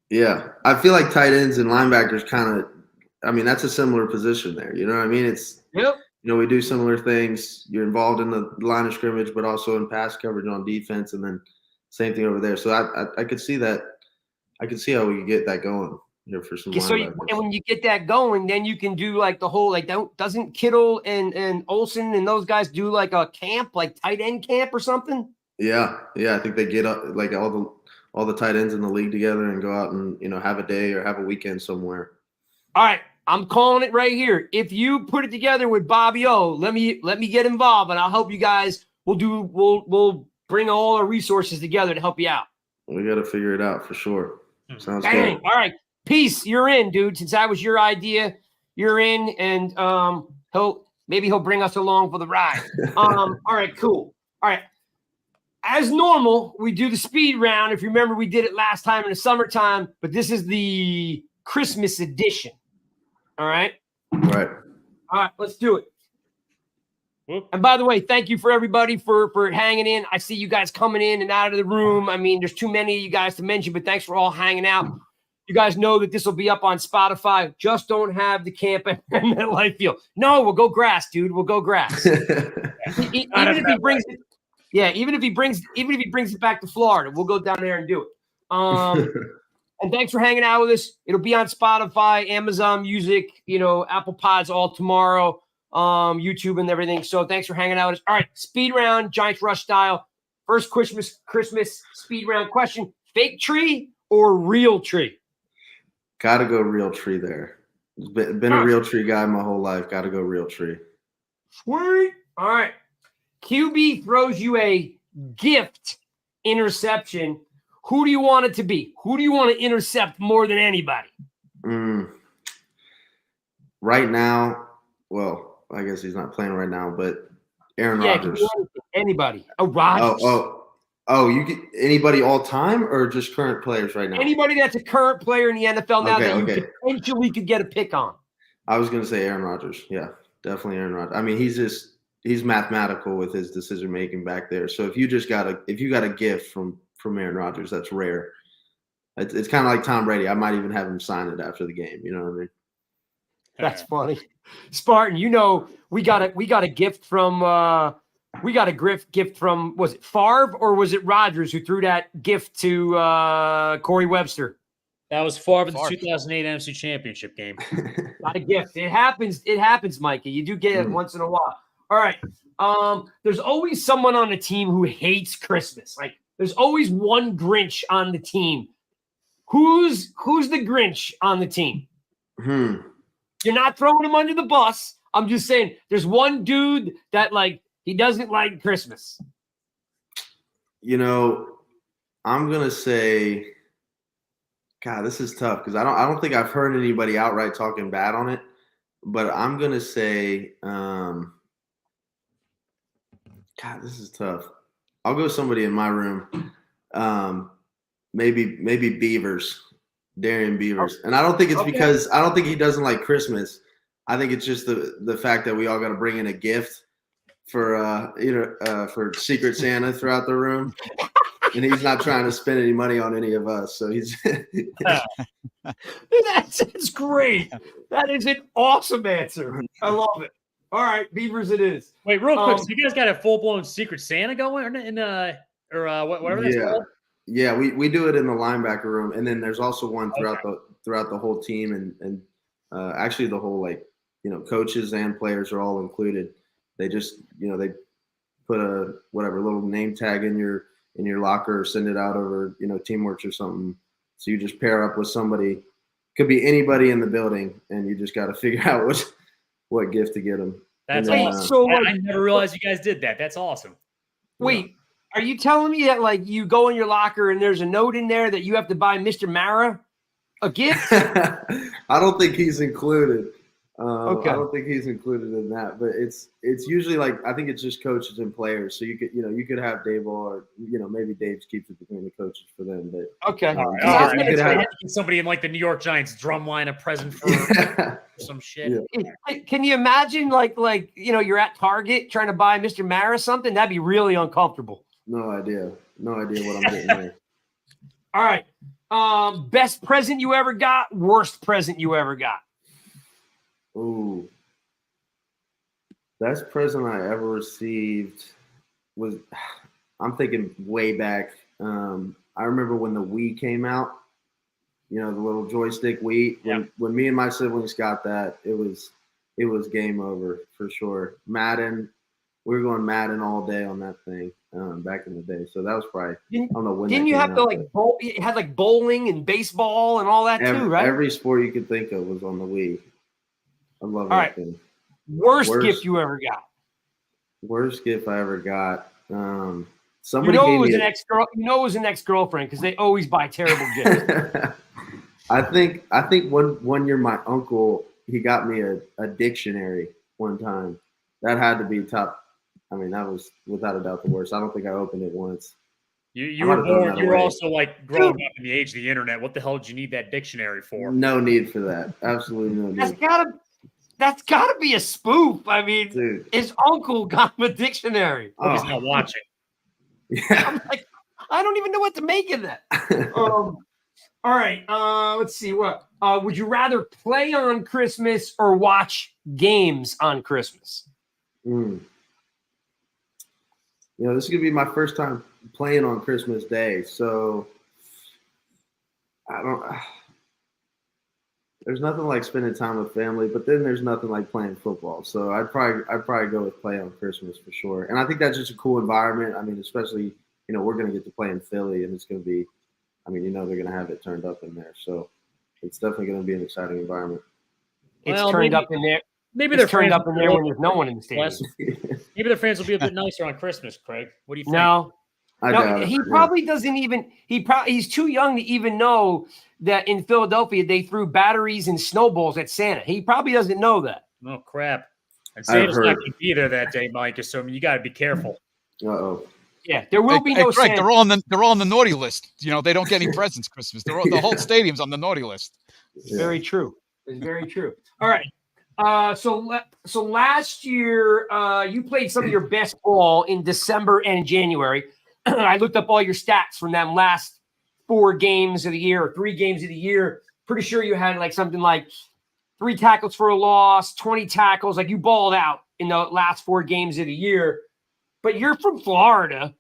Yeah, I feel like tight ends and linebackers that's a similar position there. You know what I mean? It's we do similar things. You're involved in the line of scrimmage, but also in pass coverage on defense, and then same thing over there. So I could see that. I could see how we could get that going here for some. And when you get that going, then you can do like the whole doesn't Kittle and Olsen and those guys do like a camp, like tight end camp or something? Yeah. I think they get up like all the tight ends in the league together and go out and have a day or have a weekend somewhere. All right, I'm calling it right here. If you put it together with Bobby O, let me get involved, and I'll help you guys. We'll bring all our resources together to help you out. We got to figure it out for sure. Sounds good. All right. Peace, you're in, dude. Since that was your idea, you're in, and he'll bring us along for the ride. All right, cool. All right. As normal, we do the speed round. If you remember, we did it last time in the summertime, but this is the Christmas edition. All right? Right. All right, let's do it. And by the way, thank you for everybody for hanging in. I see you guys coming in and out of the room. I mean, there's too many of you guys to mention, but thanks for all hanging out. You guys know that this will be up on Spotify. Just don't have the camp and that life field. No, we'll go grass, dude. We'll go grass. Even if he brings it back to Florida, we'll go down there and do it. And thanks for hanging out with us. It'll be on Spotify, Amazon Music, Applepods all tomorrow. YouTube and everything. So thanks for hanging out with us. All right, speed round, Giants Rush style. First Christmas speed round question: fake tree or real tree? Gotta go real tree there. Been a real tree guy my whole life. Gotta go real tree. Sweet. All right. QB throws you a gift interception. Who do you want it to be? Who do you want to intercept more than anybody? Right now, well, I guess he's not playing right now, but Aaron Rodgers. Anybody. Oh, Rodgers. Oh, you get anybody all time or just current players right now? Anybody that's a current player in the NFL now that you potentially could get a pick on. I was going to say Aaron Rodgers. Yeah, definitely Aaron Rodgers. I mean, he's mathematical with his decision making back there. So if you got a gift from Aaron Rodgers, that's rare. It's kind of like Tom Brady. I might even have him sign it after the game. You know what I mean? That's funny. Spartan, we got a gift from was it Favre or was it Rodgers who threw that gift to Corey Webster? That was Favre in the 2008 NFC Championship game. Not a gift. It happens, Micah. You do get it once in a while. All right. There's always someone on the team who hates Christmas. Like there's always one Grinch on the team. Who's the Grinch on the team? You're not throwing him under the bus. I'm just saying there's one dude that he doesn't like Christmas. I'm going to say, God, this is tough because I don't think I've heard anybody outright talking bad on it, but I'm going to say, God, this is tough. I'll go somebody in my room. maybe Beavers, Darian Beavers. And I don't think it's because I don't think he doesn't like Christmas. I think it's just the fact that we all got to bring in a gift for for Secret Santa throughout the room. And he's not trying to spend any money on any of us. So he's That's great. That is an awesome answer. I love it. All right, Beavers it is. Wait, real quick. So you guys got a full-blown Secret Santa going whatever that's called? Yeah, we do it in the linebacker room, and then there's also one throughout the whole team, and actually the whole coaches and players are all included. They just they put a little name tag in your locker or send it out over Teamworks or something. So you just pair up with somebody, could be anybody in the building, and you just got to figure out what gift to get them. That's then, awesome. So I never realized you guys did that. That's awesome. Wait, are you telling me that you go in your locker and there's a note in there that you have to buy Mr. Mara a gift? I don't think he's included. Okay. I don't think he's included in that, but it's usually I think it's just coaches and players. So you could have Dave or maybe Dave keeps it between the coaches for them. But okay, somebody in the New York Giants drum line a present for some shit. Yeah. Can you imagine you're at Target trying to buy Mr. Mara something? That'd be really uncomfortable. No idea what I'm getting there. All right, best present you ever got, worst present you ever got. Ooh, best present I ever received was, I'm thinking way back. I remember when the Wii came out, the little joystick Wii. When me and my siblings got that, it was game over for sure. Madden, we were going Madden all day on that thing back in the day. So that was probably, I don't know when. Didn't you have to it had bowling and baseball and all that too, right? Every sport you could think of was on the Wii. I love that thing. Worst gift you ever got? Worst gift I ever got. Somebody it was an ex-girl. It was an ex-girlfriend because they always buy terrible gifts. I think one year my uncle, he got me a dictionary one time. That had to be top. I mean, that was without a doubt the worst. I don't think I opened it once. You were born. You were also growing up in the age of the internet. What the hell did you need that dictionary for? No need for that. Absolutely no need. That's gotta be a spoof. I mean, dude, his uncle got him a dictionary. He's not watching. Yeah. I don't even know what to make of that. All right. Let's see. What would you rather play on Christmas or watch games on Christmas? This is gonna be my first time playing on Christmas Day, so there's nothing like spending time with family, but then there's nothing like playing football. So I'd probably go with play on Christmas for sure. And I think that's just a cool environment. I mean, especially, we're going to get to play in Philly, and it's going to be, they're going to have it turned up in there. So it's definitely going to be an exciting environment. It's turned up in there. Maybe they're turned up in there when there's no one in the stadium. Maybe their fans will be a bit nicer on Christmas, Craig. What do you think? No, he probably doesn't even. He's too young to even know that in Philadelphia they threw batteries and snowballs at Santa. He probably doesn't know that. Oh crap! And Santa's not going to be there that day, Mike. So you got to be careful. Yeah, there will be no Craig, Santa. they're all on the naughty list. They don't get any presents Christmas. The whole stadium's on the naughty list. Yeah. Very true. It's very true. All right. So last year you played some of your best ball in December and January. I looked up all your stats from them last 4 games of the year or 3 games of the year. Pretty sure you had something like 3 tackles for a loss, 20 tackles. You balled out in the last 4 games of the year. But you're from Florida,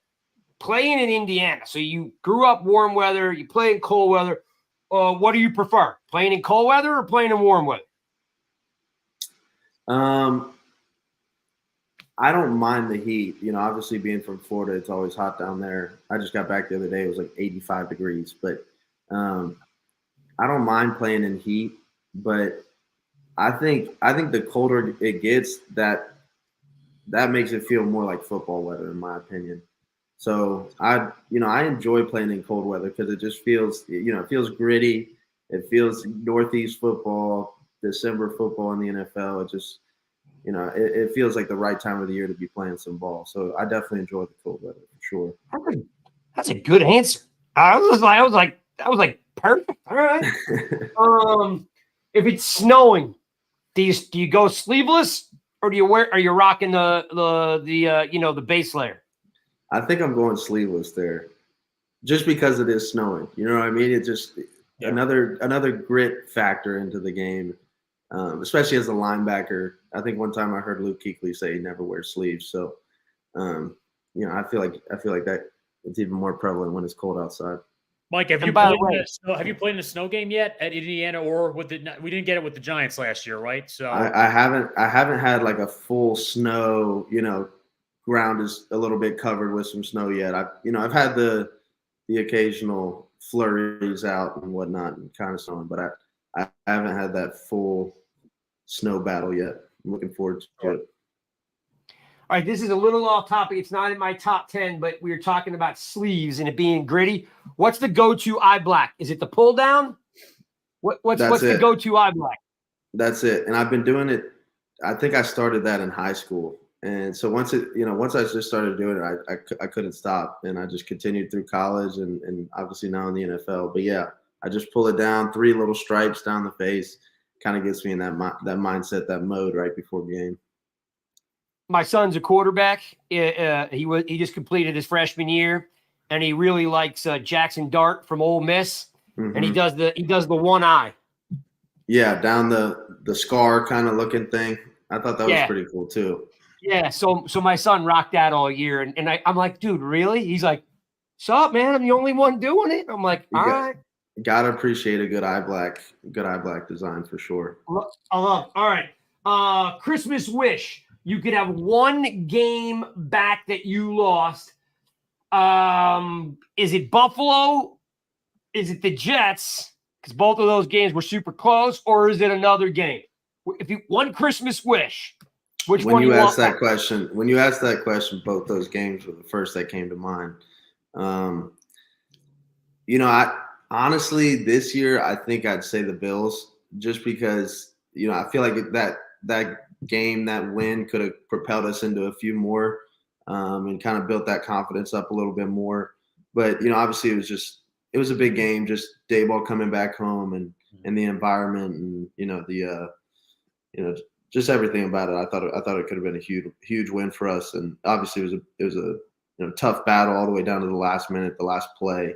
playing in Indiana. So you grew up warm weather. You play in cold weather. What do you prefer, playing in cold weather or playing in warm weather? I don't mind the heat. Obviously being from Florida, it's always hot down there. I just got back the other day. It was 85 degrees, but I don't mind playing in heat, but I think the colder it gets, that makes it feel more like football weather, in my opinion. So I enjoy playing in cold weather because it just feels, it feels gritty. It feels Northeast football, December football in the NFL. It just, it feels like the right time of the year to be playing some ball. So I definitely enjoy the cold weather for sure. That's a good answer. I was like, that was like perfect. All right. If it's snowing, do you go sleeveless or are you rocking the base layer? I think I'm going sleeveless there, just because it is snowing. You know what I mean? It just another grit factor into the game, especially as a linebacker. I think one time I heard Luke Kuechly say he never wears sleeves. So, I feel like that it's even more prevalent when it's cold outside. Mike, have you played in a snow game yet at Indiana or we didn't get it with the Giants last year, right? So I haven't had like a full snow, ground is a little bit covered with some snow yet. I've had the occasional flurries out and whatnot and kind of snowing, but I haven't had that full snow battle yet. I'm looking forward to it. All right, this is a little off topic. It's not in my top 10, but we were talking about sleeves and it being gritty. What's the go-to eye black? Is it the pull down? What's the go-to eye black? That's it. And I've been doing it. I think I started that in high school. And so once I just started doing it, I couldn't stop. And I just continued through college and obviously now in the NFL. But yeah, I just pull it down, 3 little stripes down the face. Kind of gets me in that mindset, that mode right before the game. My son's a quarterback. He just completed his freshman year, and he really likes Jackson Dart from Ole Miss, and he does the one eye. Yeah, down the scar kind of looking thing. I thought that was pretty cool too. Yeah, so my son rocked that all year, and I'm like, dude, really? He's like, "Sup, man? I'm the only one doing it." I'm like, all right. Gotta appreciate a good eye black design for sure. All right. Christmas wish. You could have one game back that you lost. Is it Buffalo? Is it the Jets? Because both of those games were super close. Or is it another game? If you one Christmas wish, which one you want? When you asked that question, both those games were the first that came to mind. Honestly, this year I think I'd say the Bills, just because I feel like that game, that win could have propelled us into a few more and kind of built that confidence up a little bit more. But obviously it was a big game, just Daboll coming back home and the environment and just everything about it. I thought it could have been a huge win for us, and obviously it was a tough battle all the way down to the last minute, the last play.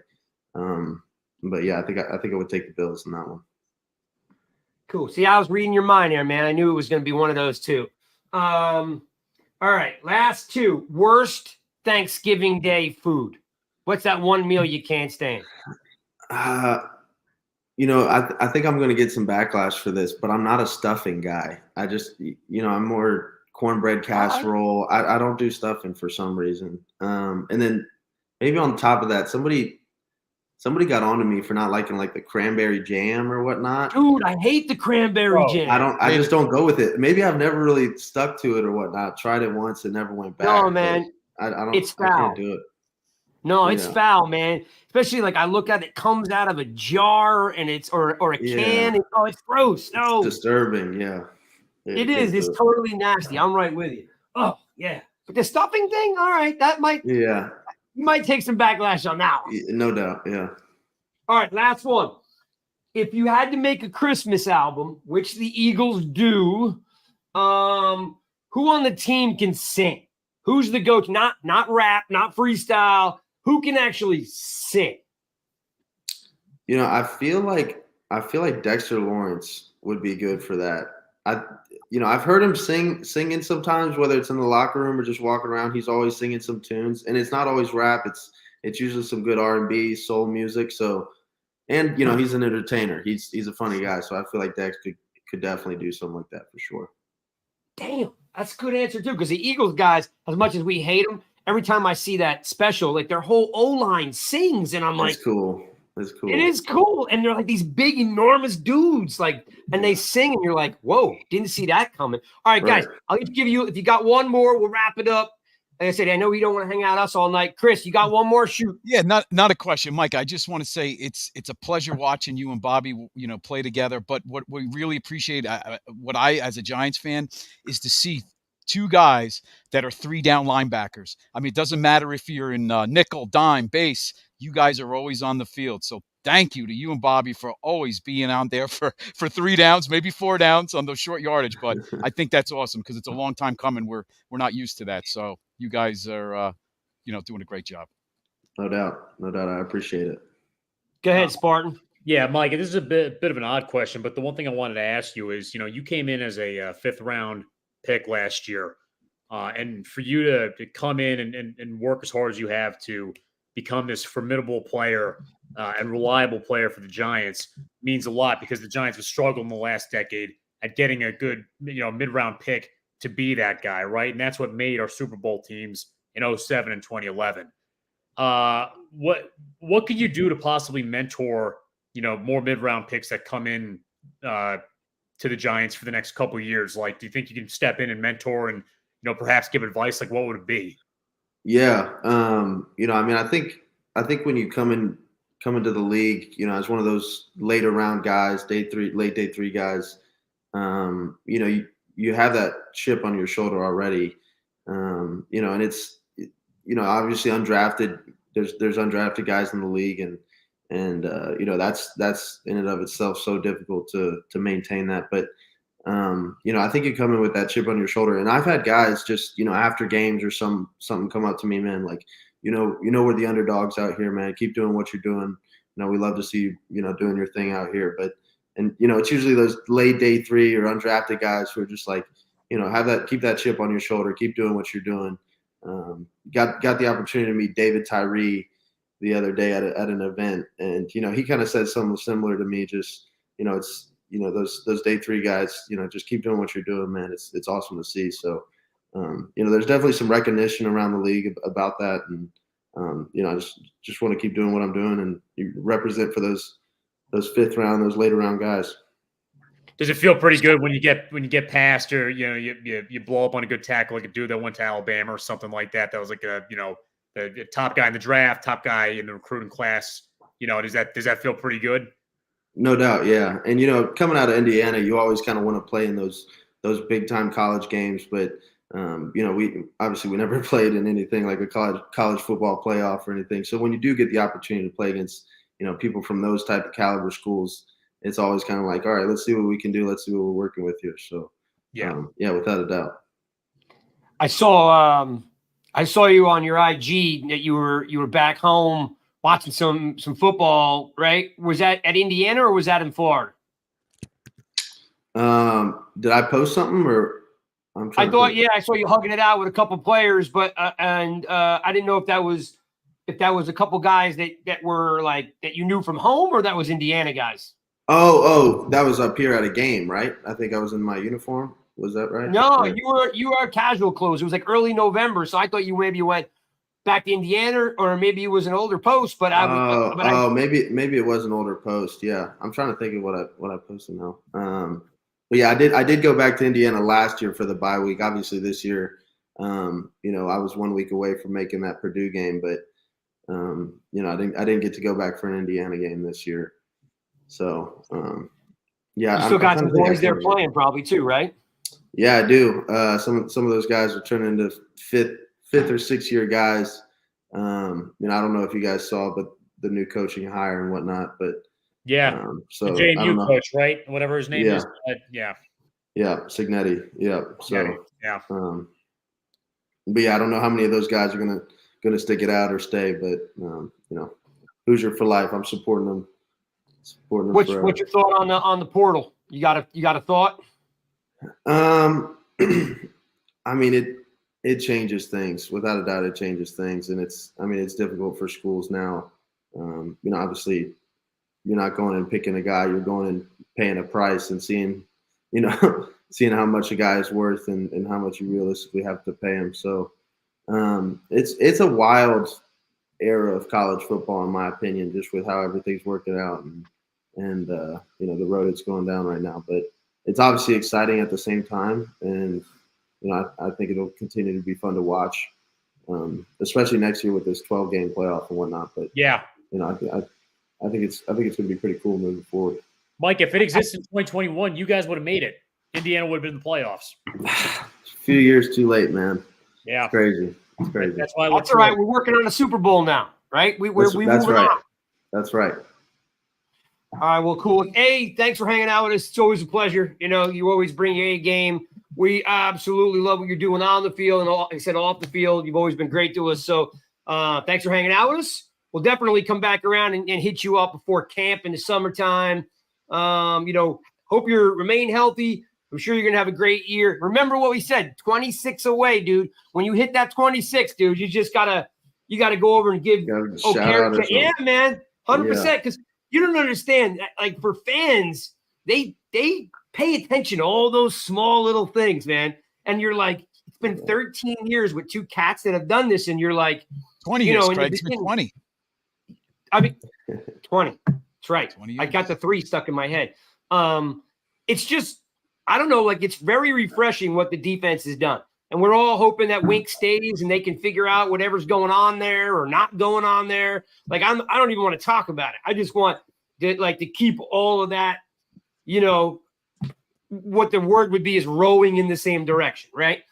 But yeah, I think I would take the Bills in that one. Cool. See, I was reading your mind there, man. I knew it was going to be one of those two. All right, last two. Worst Thanksgiving Day food. What's that one meal you can't stand? I think I'm going to get some backlash for this, but I'm not a stuffing guy. I just, I'm more cornbread casserole. I don't do stuffing for some reason. And then maybe on top of that, somebody got on to me for not liking like the cranberry jam or whatnot. Dude, I hate the cranberry jam. I just don't go with it. Maybe I've never really stuck to it or whatnot. Tried it once and never went back. No, man. It's foul. I can't do it. No, it's foul, man. Especially like I look at it, comes out of a jar and it's or a can. And, it's gross. No. It's disturbing, yeah. It is. It's totally nasty. I'm right with you. Oh, yeah. But the stuffing thing, all right, that might you might take some backlash on that one. No doubt, yeah. All right, last one. If you had to make a Christmas album, which the Eagles do, who on the team can sing? Who's the go-to? Not rap, not freestyle. Who can actually sing? I feel like Dexter Lawrence would be good for that. I've heard him singing sometimes, whether it's in the locker room or just walking around. He's always singing some tunes, and it's not always rap. It's usually some good R&B, soul music. So, and he's an entertainer. He's a funny guy. So I feel like Dex could definitely do something like that for sure. Damn, that's a good answer too. Because the Eagles guys, as much as we hate them, every time I see that special, like their whole O-line sings, and I'm like, it's cool. It's cool. It is cool. And they're like these big, enormous dudes, and they sing, and you're like, whoa, didn't see that coming. All right, guys, I'll give you, if you got one more, we'll wrap it up. Like I said, I know you don't want to hang out with us all night. Chris, you got one more? Shoot. Yeah, not a question, Mike. I just want to say it's a pleasure watching you and Bobby, play together. But what we really appreciate, what I, as a Giants fan, is to see two guys that are 3-down linebackers. I mean, it doesn't matter if you're in nickel, dime, base. you guys are always on the field. So thank you to you and Bobby for always being out there for 3 downs, maybe 4 downs on those short yardage. But I think that's awesome because it's a long time coming. We're not used to that. So you guys are, doing a great job. No doubt. I appreciate it. Go ahead, Spartan. Yeah, Mike, this is a bit of an odd question, but the one thing I wanted to ask you is, you came in as a 5th-round pick last year, and for you to come in and work as hard as you have to become this formidable player and reliable player for the Giants means a lot because the Giants have struggled in the last decade at getting a good, mid-round pick to be that guy, right? And that's what made our Super Bowl teams in 2007 and 2011. What could you do to possibly mentor more mid-round picks that come in to the Giants for the next couple of years? Like, do you think you can step in and mentor and, perhaps give advice? Like, what would it be? Yeah. I think when you come into the league, as one of those later round guys, late day three guys, you have that chip on your shoulder already. And it's, obviously undrafted, there's undrafted guys in the league and that's in and of itself so difficult to maintain that. But, I think you come in with that chip on your shoulder. And I've had guys just, after games or something come up to me, man, like, we're the underdogs out here, man. Keep doing what you're doing. We love to see you, doing your thing out here. But, it's usually those late day 3 or undrafted guys who are just like, keep that chip on your shoulder, keep doing what you're doing. Got the opportunity to meet David Tyree the other day at an event, and he kind of said something similar to me. Just it's those day 3 guys. Just keep doing what you're doing, man. It's awesome to see. So there's definitely some recognition around the league about that, and I just want to keep doing what I'm doing and represent for those 5th round, those later round guys. Does it feel pretty good when you get past or you blow up on a good tackle like a dude that went to Alabama or something like that? That was like the top guy in the draft, top guy in the recruiting class. Does that feel pretty good? No doubt, yeah. And coming out of Indiana, you always kind of want to play in those big time college games, but we never played in anything like a college football playoff or anything. So when you do get the opportunity to play against people from those type of caliber schools, it's always kind of like, all right, let's see what we can do. Let's see what we're working with here. So yeah, without a doubt. I saw you on your IG that you were back home watching some football, right? Was that at Indiana or was that in Florida? Did I post something or? I saw you hugging it out with a couple players, but I didn't know if that was a couple guys that were like that you knew from home or that was Indiana guys. Oh, that was up here at a game, right? I think I was in my uniform. Was that right? No, right. you were casual clothes. It was like early November, so I thought you maybe went back to Indiana, or maybe it was an older post. But maybe it was an older post. Yeah, I'm trying to think of what I posted now. But yeah, I did go back to Indiana last year for the bye week. Obviously, this year, I was 1 week away from making that Purdue game, but I didn't get to go back for an Indiana game this year. So yeah, you still got some boys there playing probably too, right? Yeah, I do. Some of those guys are turning into fifth or 6th year guys. I don't know if you guys saw, but the new coaching hire and whatnot. But yeah, so the JMU coach, right? Whatever his name is. Yeah, Signetti. Yeah. So yeah. But yeah, I don't know how many of those guys are gonna stick it out or stay. But Hoosier for life. I'm supporting them. What's your thought on the portal? You got a thought? I mean, it changes things without a doubt. It changes things, and it's difficult for schools now. Obviously, you're not going and picking a guy. You're going and paying a price and seeing how much a guy is worth and how much you realistically have to pay him. So, it's a wild era of college football, in my opinion, just with how everything's working out and the road it's going down right now. But it's obviously exciting at the same time, and I think it'll continue to be fun to watch, especially next year with this 12-game playoff and whatnot. But yeah, I think it's going to be pretty cool moving forward. Mike, if it existed in 2021, you guys would have made it. Indiana would have been in the playoffs. A few years too late, man. Yeah, it's crazy. It's crazy. That's why. That's all right. We're working on a Super Bowl now. right? We That's moving right. on. That's right. All right, well, cool. A, thanks for hanging out with us. It's always a pleasure. You know, you always bring your A game. We absolutely love what you're doing on the field and like I said, off the field. You've always been great to us. So thanks for hanging out with us. We'll definitely come back around and hit you up before camp in the summertime. You know, hope you remain healthy. I'm sure you're going to have a great year. Remember what we said, 26 away, dude. When you hit that 26, dude, you just got to go over and give Okereke. Yeah, man, 100%. Because you don't understand. Like, for fans, they pay attention to all those small little things, man. And you're like, it's been 13 years with two cats that have done this. And you're like, 20 years, Craig. It's been 20. I mean, 20. That's right. I got the 3 stuck in my head. It's just, I don't know, like, it's very refreshing what the defense has done. And we're all hoping that Wink stays and they can figure out whatever's going on there or not going on there. Like, I don't even want to talk about it. I just want to keep all of that, you know, what the word would be is rowing in the same direction, right?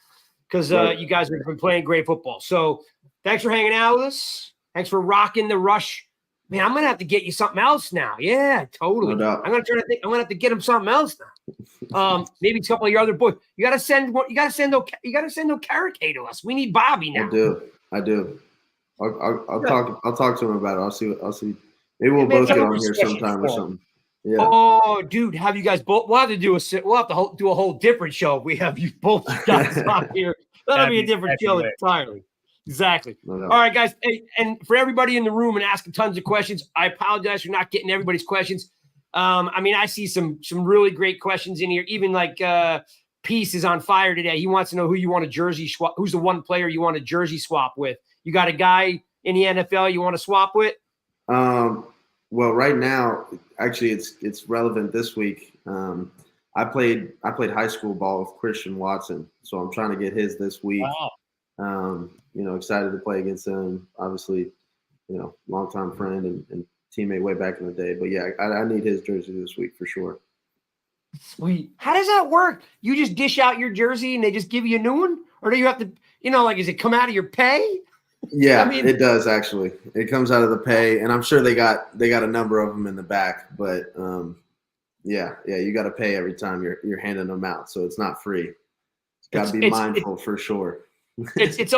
Because you guys have been playing great football. So thanks for hanging out with us. Thanks for rocking the Rush. Man, I'm gonna have to get you something else now. Yeah, totally. No doubt. I'm gonna have to get him something else now. Maybe a couple of your other boys. You gotta send Okereke to us. We need Bobby now. I do. I'll talk to him about it. I'll see. Maybe we'll both get on here sometime or something. Yeah. Oh, dude, have you guys both? We'll have to do a whole different show. We have you both guys on here. That'll be a different show entirely. Exactly. No. All right, guys. Hey, and for everybody in the room and asking tons of questions, I apologize for not getting everybody's questions. I mean, I see some really great questions in here. Even like Peace is on fire today. He wants to know who you want a jersey swap. Who's the one player you want a jersey swap with? You got a guy in the NFL you want to swap with? Well, right now, actually, it's relevant this week. I played high school ball with Christian Watson, so I'm trying to get his this week. Wow. You know, excited to play against him. Obviously, you know, longtime friend and teammate way back in the day. But yeah, I need his jersey this week for sure. Sweet. How does that work? You just dish out your jersey and they just give you a new one, or do you have to? You know, like, does it come out of your pay? Yeah, I mean, it does actually. It comes out of the pay, and I'm sure they got a number of them in the back. But yeah, you got to pay every time you're handing them out, so it's not free. Got to be mindful for sure. It's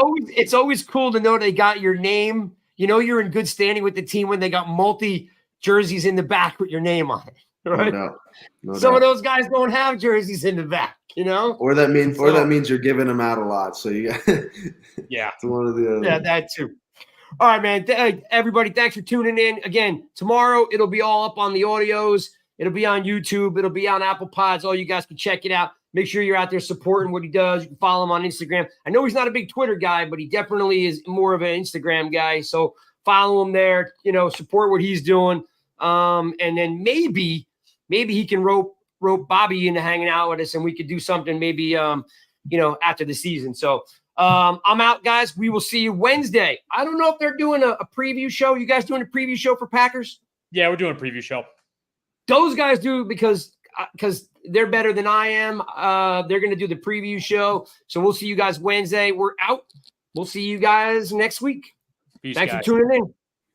always cool to know they got your name. You know, you're in good standing with the team when they got multi jerseys in the back with your name on it. Right? No Some of those guys don't have jerseys in the back, you know? Or that means you're giving them out a lot. So you got it's one of the other. Yeah, that too. All right, man. Everybody, thanks for tuning in. Again, tomorrow it'll be all up on the audios. It'll be on YouTube. It'll be on Applepods. All you guys can check it out. Make sure you're out there supporting what he does. You can follow him on Instagram. I know he's not a big Twitter guy, but he definitely is more of an Instagram guy. So follow him there, you know, support what he's doing. And then maybe he can rope Bobby into hanging out with us and we could do something maybe, you know, after the season. So I'm out, guys. We will see you Wednesday. I don't know if they're doing a preview show. You guys doing a preview show for Packers? Yeah, we're doing a preview show. Those guys do because they're better than I am. They're going to do the preview show. So we'll see you guys Wednesday. We're out. We'll see you guys next week. Peace, Thanks guys. for tuning in.